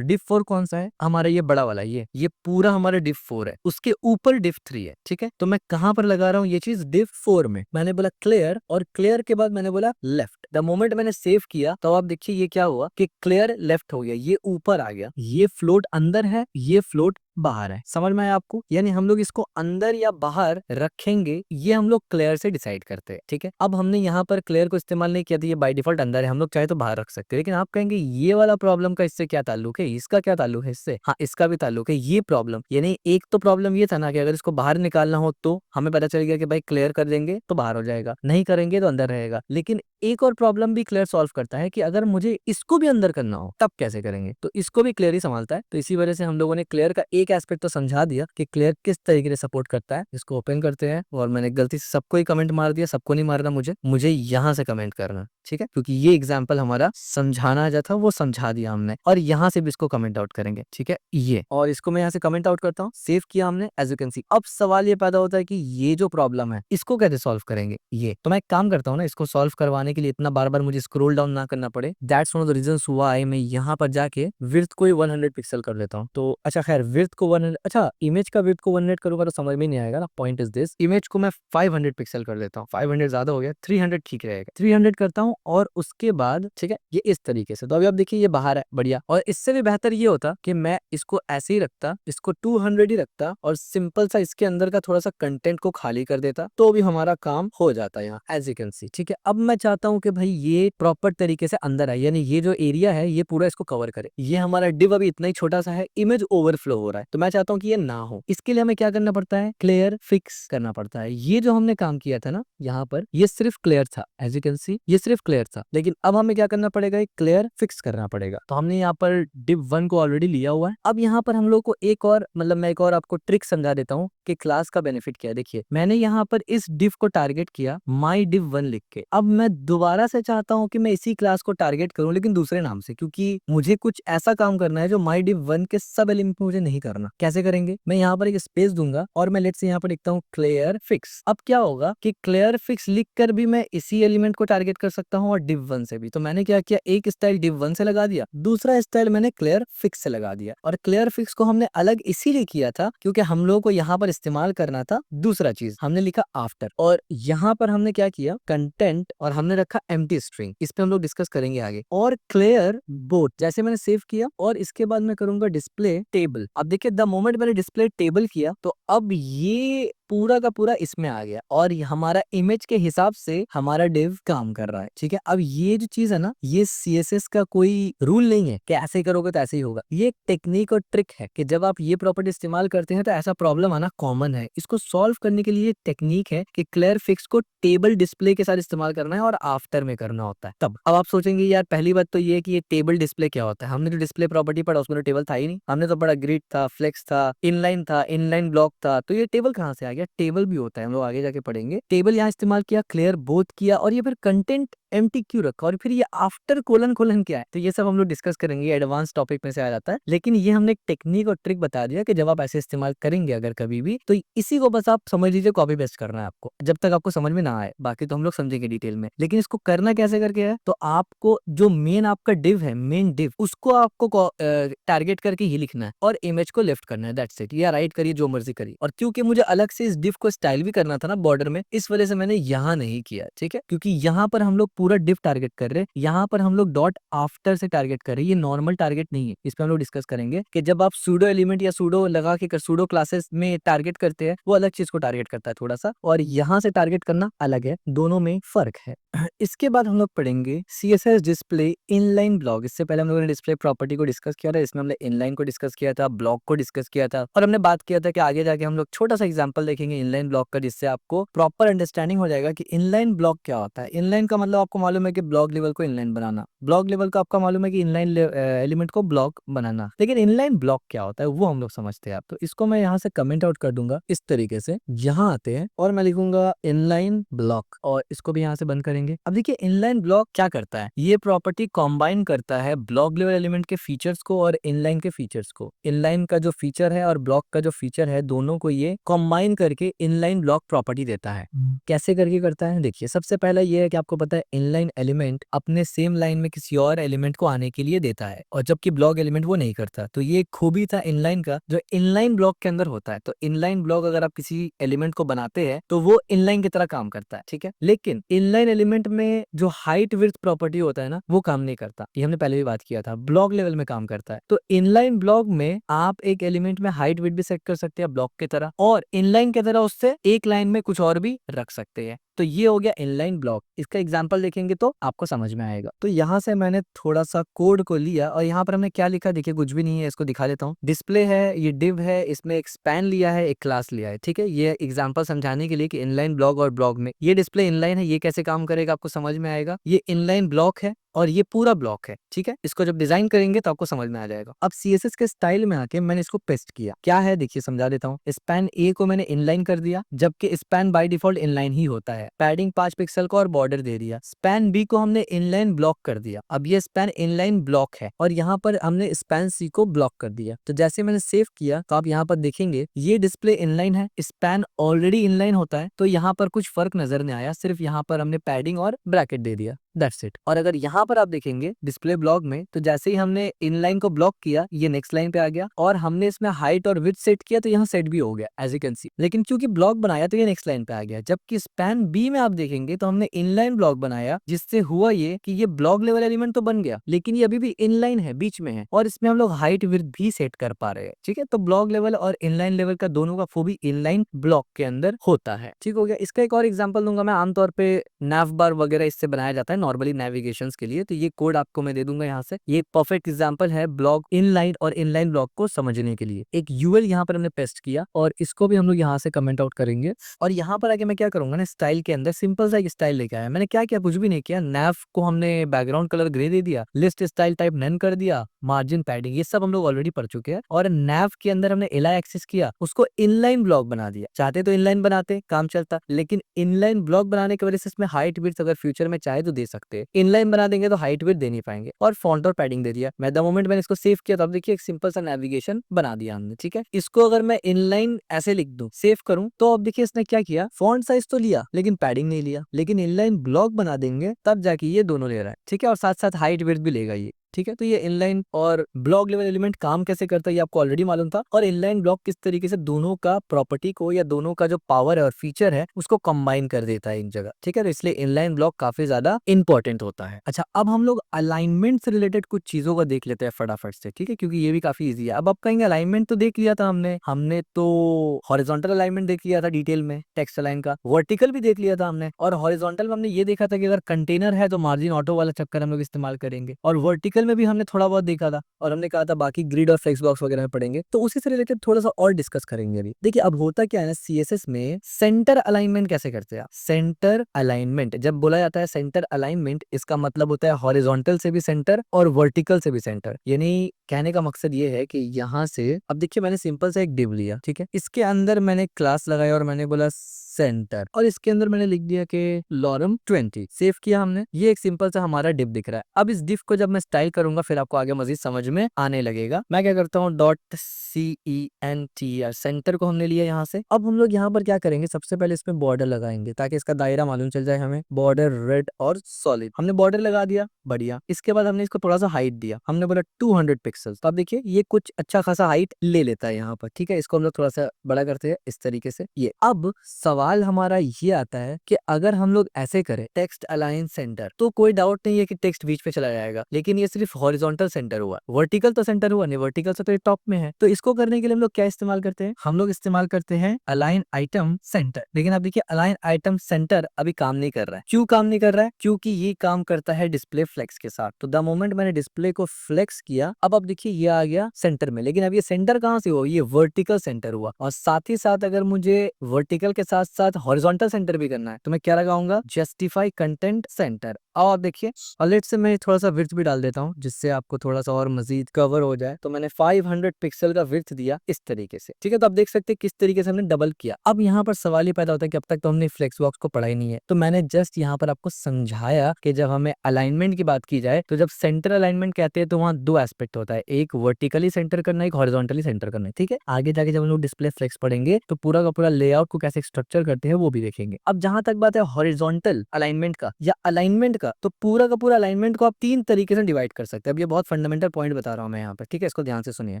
4 कौन सा है हमारा, ये बड़ा वाला, ये पूरा हमारा div 4 है, उसके ऊपर div 3 है। ठीक है, तो मैं कहां पर लगा रहा हूँ ये चीज, div 4 में। मैंने बोला क्लियर, और क्लियर के बाद मैंने बोला लेफ्ट। द मोमेंट मैंने सेव किया, तो आप देखिए ये क्या हुआ कि क्लियर लेफ्ट हो गया, ये ऊपर आ गया, ये फ्लोट अंदर है, ये फ्लोट बाहर है। समझ में आया आपको, यानी हम लोग इसको अंदर या बाहर रखेंगे, ये हम लोग क्लियर से डिसाइड करते हैं। ठीक है, अब हमने यहाँ पर क्लियर को इस्तेमाल नहीं किया था, ये बाय डिफॉल्ट अंदर है, हम लोग चाहे तो बाहर रख सकते हैं। लेकिन आप कहेंगे ये वाला प्रॉब्लम का इससे क्या ताल्लुक है, इसका क्या ताल्लुक है इससे, हाँ इसका भी ताल्लुक है। ये प्रॉब्लम, यानी एक तो प्रॉब्लम ये था ना कि अगर इसको बाहर निकालना हो तो हमें पता चल गया कि भाई क्लियर कर देंगे तो बाहर हो जाएगा, नहीं करेंगे तो अंदर रहेगा। लेकिन एक और प्रॉब्लम भी क्लियर सॉल्व करता है कि अगर मुझे इसको भी अंदर करना हो तब कैसे करेंगे, तो इसको भी क्लियर ही संभालता है। तो इसी वजह से हम लोगों ने क्लियर का एक एस्पेक्ट तो समझा दिया कि क्लियर किस तरीके से सपोर्ट करता है। इसको ओपन करते हैं, और मैंने गलती से सबको ही कमेंट मार दिया, सबको नहीं मारना, मुझे यहाँ से कमेंट करना। ठीक है, क्योंकि ये एग्जाम्पल हमारा समझाना जो था वो समझा दिया हमने, और यहाँ से भी इसको कमेंट आउट करेंगे। ठीक है, ये, और इसको मैं यहाँ से कमेंट आउट करता हूँ, सेव किया हमने, एज यू कैन सी। अब सवाल ये पैदा होता है कि ये जो प्रॉब्लम है इसको कैसे सॉल्व करेंगे। ये तो मैं एक काम करता हूँ ना, इसको सॉल्व करवाने के लिए इतना बार बार मुझे स्क्रॉल डाउन ना करना पड़े, that's one of the reasons why मैं यहाँ पर जाके विड्थ को 100 पिक्सल कर लेता हूँ। तो अच्छा खैर, विड्थ को 100, अच्छा इमेज का विड्थ को 100 करूंगा तो समझ में नहीं आएगा ना। पॉइंट इज दिस, इमेज को मैं 500 पिक्सल कर लेता हूँ। 500 ज्यादा हो गया, 300 ठीक रहेगा। 300 करता हूँ, और उसके बाद ठीक है ये इस तरीके से। तो अभी आप देखिए ये बाहर है, बढ़िया। और इससे भी बेहतर ये होता कि मैं इसको ऐसे ही रखता, इसको 200 ही रखता, और सिंपल सा इसके अंदर का थोड़ा सा कंटेंट को खाली कर देता, तो भी हमारा काम हो जाता है यहाँ, एज यू कैन सी। ठीक है, अब मैं चाहता हूँ कि भाई ये प्रॉपर तरीके से अंदर आए, यानी ये जो एरिया है ये पूरा इसको कवर करे। ये हमारा डिव अभी इतना ही छोटा सा है, इमेज ओवरफ्लो हो रहा है, तो मैं चाहता हूँ कि ये ना हो। इसके लिए हमें क्या करना पड़ता है, क्लियर फिक्स करना पड़ता है। ये जो हमने काम किया था ना यहाँ पर, ये सिर्फ क्लियर था, एज यू कैन सी ये सिर्फ क्लियर था। लेकिन अब हमें क्या करना पड़ेगा, क्लियर फिक्स करना पड़ेगा। तो हमने यहाँ पर div 1 को ऑलरेडी लिया हुआ है। अब यहाँ पर हम लोग को एक और, मतलब मैं एक और आपको ट्रिक समझा देता हूँ कि क्लास का बेनिफिट क्या है। देखिए मैंने यहाँ पर इस div को टारगेट किया my div 1 लिख के। अब मैं दोबारा से चाहता हूँ कि मैं इसी क्लास को टारगेट करूँ, लेकिन दूसरे नाम से, क्योंकि मुझे कुछ ऐसा काम करना है जो my div 1 के सब एलिमेंट मुझे नहीं करना। कैसे करेंगे, मैं यहाँ पर एक स्पेस दूंगा और मैं लेट से यहाँ पर लिखता हूँ क्लियर फिक्स। अब क्या होगा कि क्लियर फिक्स लिख कर भी मैं इसी एलिमेंट को टारगेट कर सकता हूँ और div1 से भी। तो मैंने क्या किया, एक स्टाइल div1 से लगा दिया, दूसरा स्टाइल मैंने क्लियर फिक्स से लगा दिया। और क्लियर फिक्स को हमने अलग इसीलिए किया था क्योंकि हम लोगों को यहाँ पर इस्तेमाल करना था दूसरा चीज, हमने लिखा आफ्टर, और यहाँ पर हमने क्या किया, कंटेंट, और हमने रखा एम्प्टी स्ट्रिंग। इस पे हम लोग डिस्कस करेंगे आगे। और क्लियर बोथ जैसे मैंने सेव किया और इसके बाद मैं करूंगा डिस्प्ले टेबल। अब देखिए द मोमेंट मैंने डिस्प्ले टेबल किया तो अब ये पूरा का पूरा इसमें आ गया और हमारा इमेज के हिसाब से हमारा डिव काम कर रहा है। ठीक है, अब ये जो चीज है ना, ये सीएसएस का कोई रूल नहीं है कि ऐसे करोगे तो ऐसे ही होगा। ये एक टेक्निक और ट्रिक है कि जब आप ये प्रॉपर्टी इस्तेमाल करते हैं तो ऐसा प्रॉब्लम आना कॉमन है। इसको सॉल्व करने के लिए टेक्निक है कि क्लियर फिक्स को टेबल डिस्प्ले के साथ इस्तेमाल करना है और आफ्टर में करना होता है तब। अब आप सोचेंगे यार पहली बात तो ये कि ये टेबल डिस्प्ले क्या होता है। हमने जो डिस्प्ले प्रॉपर्टी पढ़ा उसमें तो टेबल था ही नहीं। हमने तो पढ़ा ग्रिड था, फ्लेक्स था, इनलाइन था, इनलाइन ब्लॉक था, तो ये टेबल कहाँ से आ गया। टेबल भी होता है, हम लोग आगे जाके पढ़ेंगे। टेबल यहाँ इस्तेमाल किया, क्लियर बोथ किया, और ये फिर कंटेंट एम्प्टी क्यों रखा, और फिर ये आफ्टर कोलन कोलन क्या है, तो ये सब हम लोग डिस्कस करेंगे, एडवांस टॉपिक में से आ जाता है। लेकिन ये हमने एक टेक्निक और ट्रिक बता दिया कि जब आप ऐसे इस्तेमाल करेंगे अगर कभी भी, तो इसी को बस आप समझ लीजिए, कॉपी पेस्ट करना है आपको जब तक आपको समझ में ना आए। बाकी तो हम लोग समझेंगे डिटेल में, लेकिन इसको करना कैसे करके है, तो आपको जो मेन आपका डिव है, मेन डिव, उसको आपको टारगेट करके ही लिखना है और इमेज को लेफ्ट करना है, दैट्स इट। या राइट करिए, जो मर्जी करिए। और क्योंकि मुझे अलग से इस डिव को स्टाइल भी करना था ना बॉर्डर में, इस वजह से मैंने यहाँ नहीं किया। ठीक है, क्योंकि यहाँ पर हम लोग पूरा डिव टारगेट कर रहे हैं, यहाँ पर हम लोग डॉट आफ्टर से टारगेट कर रहे हैं। ये नॉर्मल टारगेट नहीं है। इस पे हम लोग डिस्कस करेंगे कि जब आप सूडो एलिमेंट या सूडो लगा के सूडो क्लासेस में टारगेट करते हैं, वो अलग चीज को टारगेट करता है थोड़ा सा, और यहाँ से टारगेट करना अलग है, दोनों में फर्क है। इसके बाद हम लोग पढ़ेंगे CSS डिस्प्ले इनलाइन ब्लॉक। इससे पहले हम लोगों ने डिस्प्ले प्रॉपर्टी को डिस्कस किया था, इसमें हमने इनलाइन को डिस्कस किया था, ब्लॉक को डिस्कस किया था, और हमने बात किया था कि आगे जाके हम लोग छोटा सा एग्जांपल देखेंगे इनलाइन ब्लॉक का, जिससे आपको प्रॉपर अंडरस्टैंडिंग हो जाएगा कि इनलाइन ब्लॉक क्या होता है। इनलाइन का मतलब आपको मालूम है कि ब्लॉक लेवल को इनलाइन बनाना, ब्लॉक लेवल का आपका मालूम है कि इनलाइन एलिमेंट को ब्लॉक बनाना, लेकिन इनलाइन ब्लॉक क्या होता है वो हम लोग समझते हैं। तो इसको मैं यहाँ से कमेंट आउट कर दूंगा इस तरीके से, यहाँ आते हैं और मैं लिखूंगा इनलाइन ब्लॉक, और इसको भी यहाँ से बंद करेंगे। अब देखिए इनलाइन ब्लॉक क्या करता है, ये प्रॉपर्टी कॉम्बाइन करता है ब्लॉक लेवल एलिमेंट के फीचर्स को और इनलाइन के फीचर्स को। इनलाइन का जो फीचर है और ब्लॉक का जो फीचर है, दोनों को ये कॉम्बाइन करके इनलाइन ब्लॉक प्रॉपर्टी देता है। कैसे करके करता है, देखिए सबसे पहला ये है कि आपको पता है इनलाइन एलिमेंट अपने सेम लाइन में किसी और एलिमेंट को आने के लिए देता है, और जबकि ब्लॉक एलिमेंट वो नहीं करता। तो ये खूबी था इनलाइन का, जो इनलाइन ब्लॉक के अंदर होता है। तो इनलाइन ब्लॉक अगर आप किसी एलिमेंट को बनाते हैं तो वो इनलाइन की तरह काम करता है। ठीक है, लेकिन इनलाइन एलिमेंट में जो हाइट विड्थ प्रॉपर्टी होता है ना, वो काम नहीं करता। ये हमने पहले भी बात किया था, ब्लॉक लेवल में काम करता है। तो इनलाइन ब्लॉक में आप एक एलिमेंट में हाइट विड्थ भी सेट कर सकते हैं ब्लॉक की तरह, और इनलाइन की तरह उससे एक लाइन में कुछ और भी रख सकते हैं। तो ये हो गया इनलाइन ब्लॉक। इसका एग्जांपल देखेंगे तो आपको समझ में आएगा। तो यहाँ से मैंने थोड़ा सा कोड को लिया और यहाँ पर हमने क्या लिखा, देखिए कुछ भी नहीं है, इसको दिखा देता हूँ। डिस्प्ले है, ये डिव है, इसमें एक स्पैन लिया है, एक क्लास लिया है। ठीक है, ये एग्जांपल समझाने के लिए कि इनलाइन ब्लॉक और ब्लॉक में ये डिस्प्ले इनलाइन है, ये कैसे काम करेगा आपको समझ में आएगा। ये इनलाइन ब्लॉक है और ये पूरा ब्लॉक है। ठीक है, इसको जब डिजाइन करेंगे तो आपको समझ में आ जाएगा। अब CSS के स्टाइल में आके मैंने इसको पेस्ट किया। क्या है देखिए समझा देता हूँ। स्पैन ए को मैंने इनलाइन कर दिया, जबकि स्पैन बाय डिफॉल्ट इनलाइन ही होता है। पैडिंग 5 पिक्सल को और बॉर्डर दे दिया। स्पैन बी को हमने इनलाइन ब्लॉक कर दिया। अब ये स्पैन इनलाइन ब्लॉक है और यहाँ पर हमने स्पैन सी को ब्लॉक कर दिया। तो जैसे मैंने सेव किया तो आप यहाँ पर देखेंगे ये डिस्प्ले इनलाइन है, स्पैन ऑलरेडी इनलाइन होता है, तो यहाँ पर कुछ फर्क नजर नहीं आया। सिर्फ यहाँ पर हमने पैडिंग और ब्रैकेट दे दिया, दैट्स इट। और अगर यहाँ पर आप देखेंगे डिस्प्ले ब्लॉक में, तो जैसे ही हमने इनलाइन को ब्लॉक किया, ये नेक्स्ट लाइन पे आ गया, और हमने इसमें हाइट और विड्थ सेट किया तो यहाँ सेट भी हो गया एज यू कैन सी। लेकिन क्योंकि ब्लॉक बनाया तो ये नेक्स्ट लाइन पे आ गया। जबकि स्पैन बी में आप देखेंगे तो हमने इनलाइन ब्लॉक बनाया, जिससे हुआ ये कि ये ब्लॉक लेवल एलिमेंट तो बन गया, लेकिन ये अभी भी इनलाइन है, बीच में है, और इसमें हम लोग हाइट विड्थ भी सेट कर पा रहे हैं। ठीक है, तो ब्लॉक लेवल और इनलाइन लेवल का दोनों का खूबी इनलाइन ब्लॉक के अंदर होता है। ठीक हो गया। इसका एक और एग्जाम्पल दूंगा मैं। आमतौर पे नैव बार वगैरह इससे बनाया जाता है नॉर्मली नेविगेशन के लिए, तो ये कोड आपको मैं दे दूंगा यहाँ से। ये परफेक्ट एग्जांपल है ब्लॉक इनलाइन और इनलाइन ब्लॉक को समझने के लिए। एक यूएल यहाँ पर हमने पेस्ट किया और इसको भी हम लोग यहाँ से कमेंट आउट करेंगे। और यहाँ पर आके मैं क्या करूंगा ना, स्टाइल के अंदर सिंपल सा एक स्टाइल लेके आया। मैंने क्या किया, कुछ भी नहीं किया। नैव को हमने बैकग्राउंड कलर ग्रे दे दिया, लिस्ट स्टाइल टाइप नन कर दिया, मार्जिन पैडिंग, ये सब हम लोग ऑलरेडी पढ़ चुके हैं। और नैव के अंदर हमने एलाई एक्सेस किया, उसको इनलाइन ब्लॉक बना दिया। चाहते तो इनलाइन बनाते, काम चलता, लेकिन इनलाइन ब्लॉक बनाने की वजह से इसमें हाइट विड्थ अगर फ्यूचर में चाहे तो दे सकते। इनलाइन बना देंगे तो हाइट विड्थ दे नहीं पाएंगे। और फॉन्ट और पैडिंग दे दिया। मैं द मोमेंट मैंने इसको सेव किया तो अब देखिए एक सिंपल सा नेविगेशन बना दिया हमने, ठीक है। इसको अगर मैं इनलाइन ऐसे लिख दूं, सेव करूं, तो अब देखिए इसने क्या किया, फॉन्ट साइज तो लिया लेकिन पैडिंग नहीं लिया। लेकिन इनलाइन ब्लॉक बना देंगे तब जाके ये दोनों ले रहा है, ठीक है। और साथ साथ हाइट विड्थ भी लेगा ये, ठीक है। तो ये इनलाइन और ब्लॉक लेवल एलिमेंट काम कैसे करता है ये आपको ऑलरेडी मालूम था। और इनलाइन ब्लॉक किस तरीके से दोनों का प्रॉपर्टी को या दोनों का जो पावर है और फीचर है उसको कंबाइन कर देता है एक जगह, ठीक है। तो इसलिए इनलाइन ब्लॉक काफी ज्यादा इंपॉर्टेंट होता है। अच्छा, अब हम लोग अलाइनमेंट से रिलेटेड कुछ चीजों को देख लेते हैं फटाफट से, ठीक है, क्योंकि ये भी काफी ईजी है। अब आप कहेंगे अलाइनमेंट तो देख लिया था हमने तो हॉरिजॉन्टल अलाइनमेंट देख लिया था डिटेल में टेक्स्ट अलाइन का, वर्टिकल भी देख लिया था हमने। और हॉरिजॉन्टल में हमने ये देखा था कि अगर कंटेनर है तो मार्जिन ऑटो वाला चक्कर हम लोग इस्तेमाल करेंगे। और वर्टिकल में भी हमने थोड़ा बहुत देखा था और हमने कहा था बाकी ग्रिड और फ्लेक्स बॉक्स वगैरह में पढ़ेंगे। तो उसी से रिलेटेड थोड़ा सा और डिस्कस करेंगे अभी। देखिए अब होता क्या है ना, सीएसएस में सेंटर अलाइनमेंट कैसे करते हैं आप। सेंटर अलाइनमेंट जब बोला जाता है सेंटर अलाइनमेंट, इसका मतलब होता है हॉरिजॉन्टल से भी सेंटर और वर्टिकल से भी सेंटर। यानी कहने का मकसद ये है कि यहाँ से अब देखिए मैंने सिंपल सा एक डिव लिया, ठीक है। इसके अंदर मैंने क्लास लगाया और मैंने बोला सेंटर, और इसके अंदर मैंने लिख दिया कि लॉरम 20। सेव किया हमने, ये एक सिंपल सा हमारा डिव दिख रहा है। अब इस डिव को जब मैं स्टाइल करूंगा फिर आपको आगे मजीद समझ में आने लगेगा। मैं क्या करता हूँ, .center, सेंटर को हमने लिया यहाँ से। अब हम लोग यहाँ पर क्या करेंगे, सबसे पहले इसमें बॉर्डर लगाएंगे ताकि इसका दायरा मालूम चल जाए हमें। बॉर्डर रेड और सॉलिड, हमने बॉर्डर लगा दिया, बढ़िया। इसके बाद हमने इसको थोड़ा सा हाइट दिया, हमने बोला 200 पिक्सल। तो अब देखिए ये कुछ अच्छा खासा हाइट ले लेता है यहाँ पर, ठीक है। इसको हम लोग थोड़ा सा बड़ा करते हैं इस तरीके से। ये अब सवाल हमारा ये आता है कि अगर हम लोग ऐसे करें टेक्स्ट अलाइन सेंटर, तो कोई डाउट नहीं है कि टेक्स्ट बीच पे चला जाएगा, लेकिन ये सिर्फ हॉरिजॉन्टल सेंटर हुआ, वर्टिकल तो सेंटर हुआ नहीं, वर्टिकल से तो ये टॉप में है। तो इसको करने के लिए हम लोग क्या इस्तेमाल करते हैं, हम लोग इस्तेमाल करते हैं अलाइन आइटम सेंटर। लेकिन अब देखिए अलाइन आइटम सेंटर अभी काम नहीं कर रहा है। क्यों काम नहीं कर रहा है, क्योंकि ये काम करता है डिस्प्ले फ्लेक्स के साथ। तो द मोमेंट मैंने डिस्प्ले को फ्लेक्स किया, अब देखिए ये आ गया सेंटर में। लेकिन अब ये सेंटर कहाँ से हुआ, ये वर्टिकल सेंटर हुआ। और साथ ही साथ अगर मुझे वर्टिकल के साथ साथ हॉरिजॉन्टल सेंटर भी करना है तो मैं क्या लगाऊंगा, जस्टिफाई कंटेंट सेंटर। और देखिए और लेट से मैं थोड़ा सा विड्थ भी डाल देता हूँ जिससे आपको थोड़ा सा और मजीद कवर हो जाए। तो मैंने 500 पिक्सल का विड्थ दिया इस तरीके से, ठीक है। तो आप देख सकते हैं किस तरीके से हमने डबल किया। अब यहाँ पर सवाल ही पैदा होता है कि अब तक तो हमने फ्लेक्स बॉक्स को पढ़ा ही नहीं है, तो मैंने जस्ट यहाँ पर आपको समझाया कि जब हमें अलाइनमेंट की बात की जाए तो जब सेंटर अलाइनमेंट कहते हैं तो वहाँ दो एस्पेक्ट होता है, एक वर्टिकली सेंटर करना, एक हॉरिजॉन्टली सेंटर करना, ठीक है। आगे जाके जब हम लोग डिस्प्ले फ्लेक्स पढ़ेंगे तो पूरा का पूरा लेआउट को कैसे स्ट्रक्चर करते हैं वो भी देखेंगे। अब जहां तक बात है हॉरिजॉन्टल अलाइनमेंट का या अलाइनमेंट का, तो पूरा का पूरा अलाइनमेंट को आप तीन तरीके से डिवाइड कर सकते हैं। अब ये बहुत फंडामेंटल पॉइंट बता रहा हूं मैं यहाँ पे, ठीक है, इसको ध्यान से सुनिए।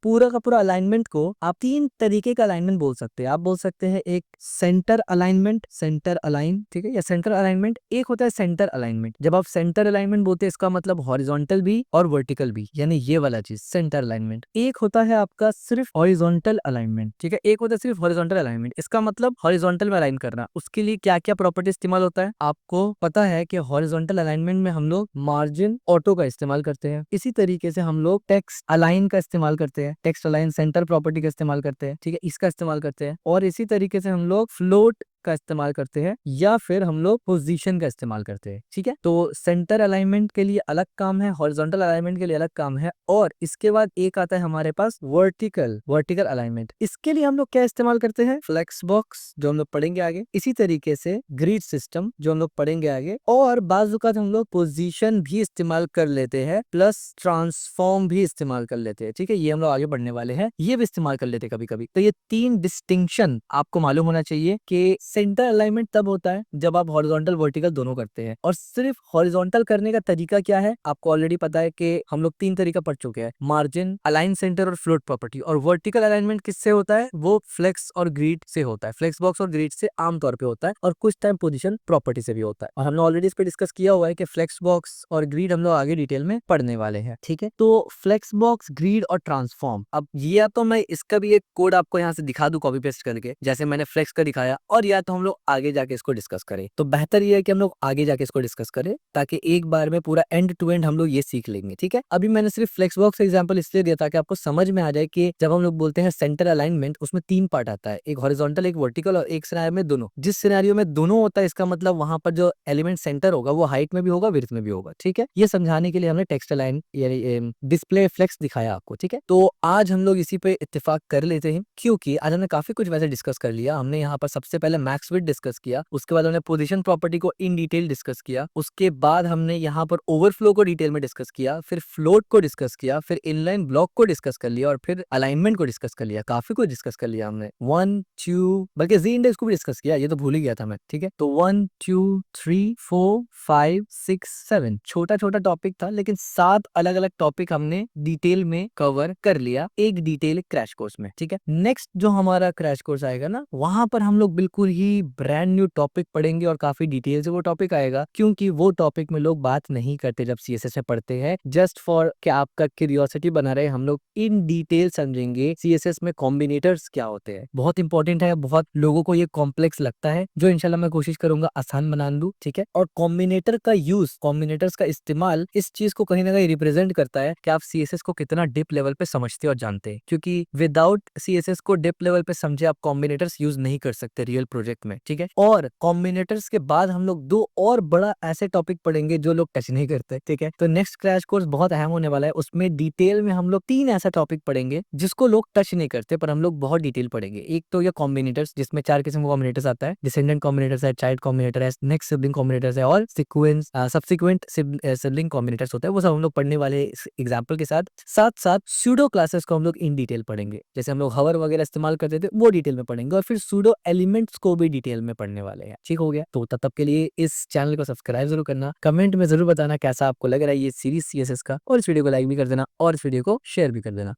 पूरा का पूरा अलाइनमेंट को आप तीन तरीके का अलाइनमेंट बोल सकते हैं। आप बोल सकते हैं एक सेंटर अलाइनमेंट, सेंटर अलाइन, ठीक है, या सेंटर अलाइनमेंट। एक होता है सेंटर अलाइनमेंट। जब आप सेंटर अलाइनमेंट बोलते हैं इसका मतलब हॉरिजॉन्टल भी और वर्टिकल भी, यानी ये वाला चीज सेंटर अलाइनमेंट। एक होता है आपका सिर्फ हॉरिजॉन्टल अलाइनमेंट, ठीक है, एक होता है सिर्फ हॉरिजॉन्टल अलाइनमेंट। इसका मतलब हॉरिजॉन्टल में अलाइन करना। उसके लिए क्या क्या प्रॉपर्टी इस्तेमाल होता है आपको पता है कि हॉरिजॉन्टल अलाइनमेंट में हम लोग मार्जिन ऑटो का इस्तेमाल करते हैं। इसी तरीके से हम लोग टेक्स्ट अलाइन का इस्तेमाल करते हैं, टेक्स्ट अलाइन सेंटर प्रॉपर्टी का इस्तेमाल करते हैं, ठीक है, इसका इस्तेमाल करते हैं। और इसी तरीके से हम लोग फ्लोट का इस्तेमाल करते हैं या फिर हम लोग पोजीशन का इस्तेमाल करते हैं, ठीक है। तो सेंटर अलाइनमेंट के लिए अलग काम है, हॉरिजॉन्टल अलाइनमेंट के लिए अलग काम है। और इसके बाद एक आता है हमारे पास वर्टिकल अलाइनमेंट। इसके लिए हम लोग क्या इस्तेमाल करते हैं, फ्लेक्स बॉक्स जो हम लोग पढ़ेंगे आगे, इसी तरीके से ग्रिड सिस्टम जो हम लोग पढ़ेंगे आगे, और बाजुकात हम लोग पोजीशन भी इस्तेमाल कर लेते हैं, प्लस ट्रांसफॉर्म भी इस्तेमाल कर लेते हैं, ठीक है। ये हम लोग आगे बढ़ने वाले हैं, ये भी इस्तेमाल कर लेते हैं कभी कभी। तो ये तीन डिस्टिंक्शन आपको मालूम होना चाहिए कि सेंटर अलाइनमेंट तब होता है जब आप हॉरिजॉन्टल वर्टिकल दोनों करते हैं। और सिर्फ हॉरिजॉन्टल करने का तरीका क्या है आपको ऑलरेडी पता है कि हम लोग तीन तरीका पढ़ चुके हैं, मार्जिन, अलाइन सेंटर और फ्लोट प्रॉपर्टी। और वर्टिकल अलाइनमेंट किससे होता है, वो फ्लेक्स और ग्रिड से होता है, फ्लेक्स बॉक्स और ग्रिड से आमतौर पे होता है, और कुछ टाइम पोजीशन प्रॉपर्टी से भी होता है। और हमने ऑलरेडी इस पे डिस्कस किया हुआ है कि फ्लेक्स बॉक्स और ग्रिड हम लोग आगे डिटेल में पढ़ने वाले हैं, ठीक है। तो फ्लेक्स बॉक्स, ग्रिड और ट्रांसफॉर्म, अब या तो मैं इसका भी एक कोड आपको यहाँ से दिखा दूं कॉपी पेस्ट करके, जैसे मैंने फ्लेक्स का दिखाया, और या तो हम लोग आगे जाके इसको डिस्कस करें। तो बेहतर ये है कि हम लोग आगे जाके इसको डिस्कस करें ताकि एक बार में पूरा एंड टू एंड हम लोग ये सीख लेंगे, ठीक है। अभी मैंने सिर्फ फ्लेक्स बॉक्स एग्जांपल इसलिए दिया ताकि आपको समझ में आ जाए कि जब हम लोग बोलते हैं सेंटर अलाइनमेंट, उसमें तीन पार्ट आता है, एक हॉरिजॉन्टल, एक वर्टिकल और एक सिनेरियो में दोनों। जिस सिनेरियो में दोनों होता है इसका मतलब वहां पर जो एलिमेंट सेंटर होगा वो हाइट में भी होगा, विड्थ में भी होगा, ठीक है। ये समझाने के लिए हमने टेक्स्ट अलाइन यानी डिस्प्ले फ्लेक्स दिखाया आपको, ठीक है। तो आज हम लोग इसी पे इत्तेफाक कर लेते हैं क्योंकि आज हमने काफी कुछ वैसे डिस्कस कर लिया। हमने यहाँ पर सबसे पहले मैक्स विड्थ डिस्कस किया, उसके बाद हमने पोजीशन प्रॉपर्टी को इन डिटेल डिस्कस किया, उसके बाद हमने यहाँ पर ओवरफ्लो को डिटेल में डिस्कस किया, फिर फ्लोट को डिस्कस किया, फिर इनलाइन ब्लॉक को डिस्कस कर लिया और फिर अलाइनमेंट को डिस्कस कर लिया। काफी कुछ डिस्कस कर लिया हमने। 1 2 बल्कि जी इंडेक्स को भी डिस्कस किया, ये तो भूल ही गया था मैं। ठीक है, तो 1 2 3 4 5 6 7 छोटा छोटा टॉपिक था, लेकिन 7 अलग अलग टॉपिक हमने डिटेल में कवर कर लिया एक डिटेल क्रैश कोर्स में। ठीक है, नेक्स्ट जो हमारा क्रैश कोर्स आएगा ना, वहां पर हम लोग बिल्कुल ही ब्रांड न्यू टॉपिक पढ़ेंगे और काफी डिटेल से वो टॉपिक आएगा, क्योंकि वो टॉपिक में लोग बात नहीं करते जब सीएसएस में पढ़ते हैं। जस्ट फॉर कि आपका क्यूरियोसिटी बना रहे, हम लोग इन डिटेल समझेंगे सीएसएस में कॉम्बिनेटर्स क्या होते हैं। बहुत इंपॉर्टेंट है, बहुत लोगों को ये कॉम्प्लेक्स लगता है, जो इंशाल्लाह मैं कोशिश करूंगा आसान बना दूं। ठीक है, और कॉम्बिनेटर का यूज, कॉम्बिनेटर्स का इस्तेमाल इस चीज को कहीं ना कहीं रिप्रेजेंट करता है कि आप सीएसएस को कितना डिप लेवल पे समझते और जानते हैं, क्योंकि विदाउट सीएसएस को डिप लेवल पे समझे आप कॉम्बिनेटर्स यूज नहीं कर सकते रियल प्रोजेक्ट में। ठीक है, और कॉम्बिनेटर्स के बाद हम लोग 2 और बड़ा ऐसे टॉपिक पढ़ेंगे जो लोग टच नहीं करते। ठीक है, तो नेक्स्ट क्रैश कोर्स बहुत अहम होने वाला है। उसमें डिटेल में हम लोग 3 ऐसा टॉपिक पढ़ेंगे जिसको लोग टच नहीं करते, पर हम लोग बहुत डिटेल पढ़ेंगे। एक तो ये कॉम्बिनेटर्स, जिसमें 4 किस्म के कॉम्बिनेटर्स आता है। डिसेंडेंट कॉम्बिनेटर्स है, चाइल्ड कॉम्बिनेटर है, नेक्स्ट सिबलिंग कॉम्बिनेटर्स है और सीक्वेंस सब्सिक्वेंट सिबलिंग कॉम्बिनेटर्स होता है। वो सब हम लोग पढ़ने वाले एग्जांपल के साथ। साथ साथ सूडो क्लासेस को हम लोग इन डिटेल पढ़ेंगे, जैसे हम लोग हवर वगैरह इस्तेमाल करते थे वो डिटेल में पढ़ेंगे, और फिर सूडो एलिमेंट्स को भी डिटेल में पढ़ने वाले हैं। ठीक हो गया, तो तब के लिए इस चैनल को सब्सक्राइब जरूर करना, कमेंट में जरूर बताना कैसा आपको लग रहा है ये सीरीज सीएसएस का, और इस वीडियो को लाइक भी कर देना और इस वीडियो को शेयर भी कर देना।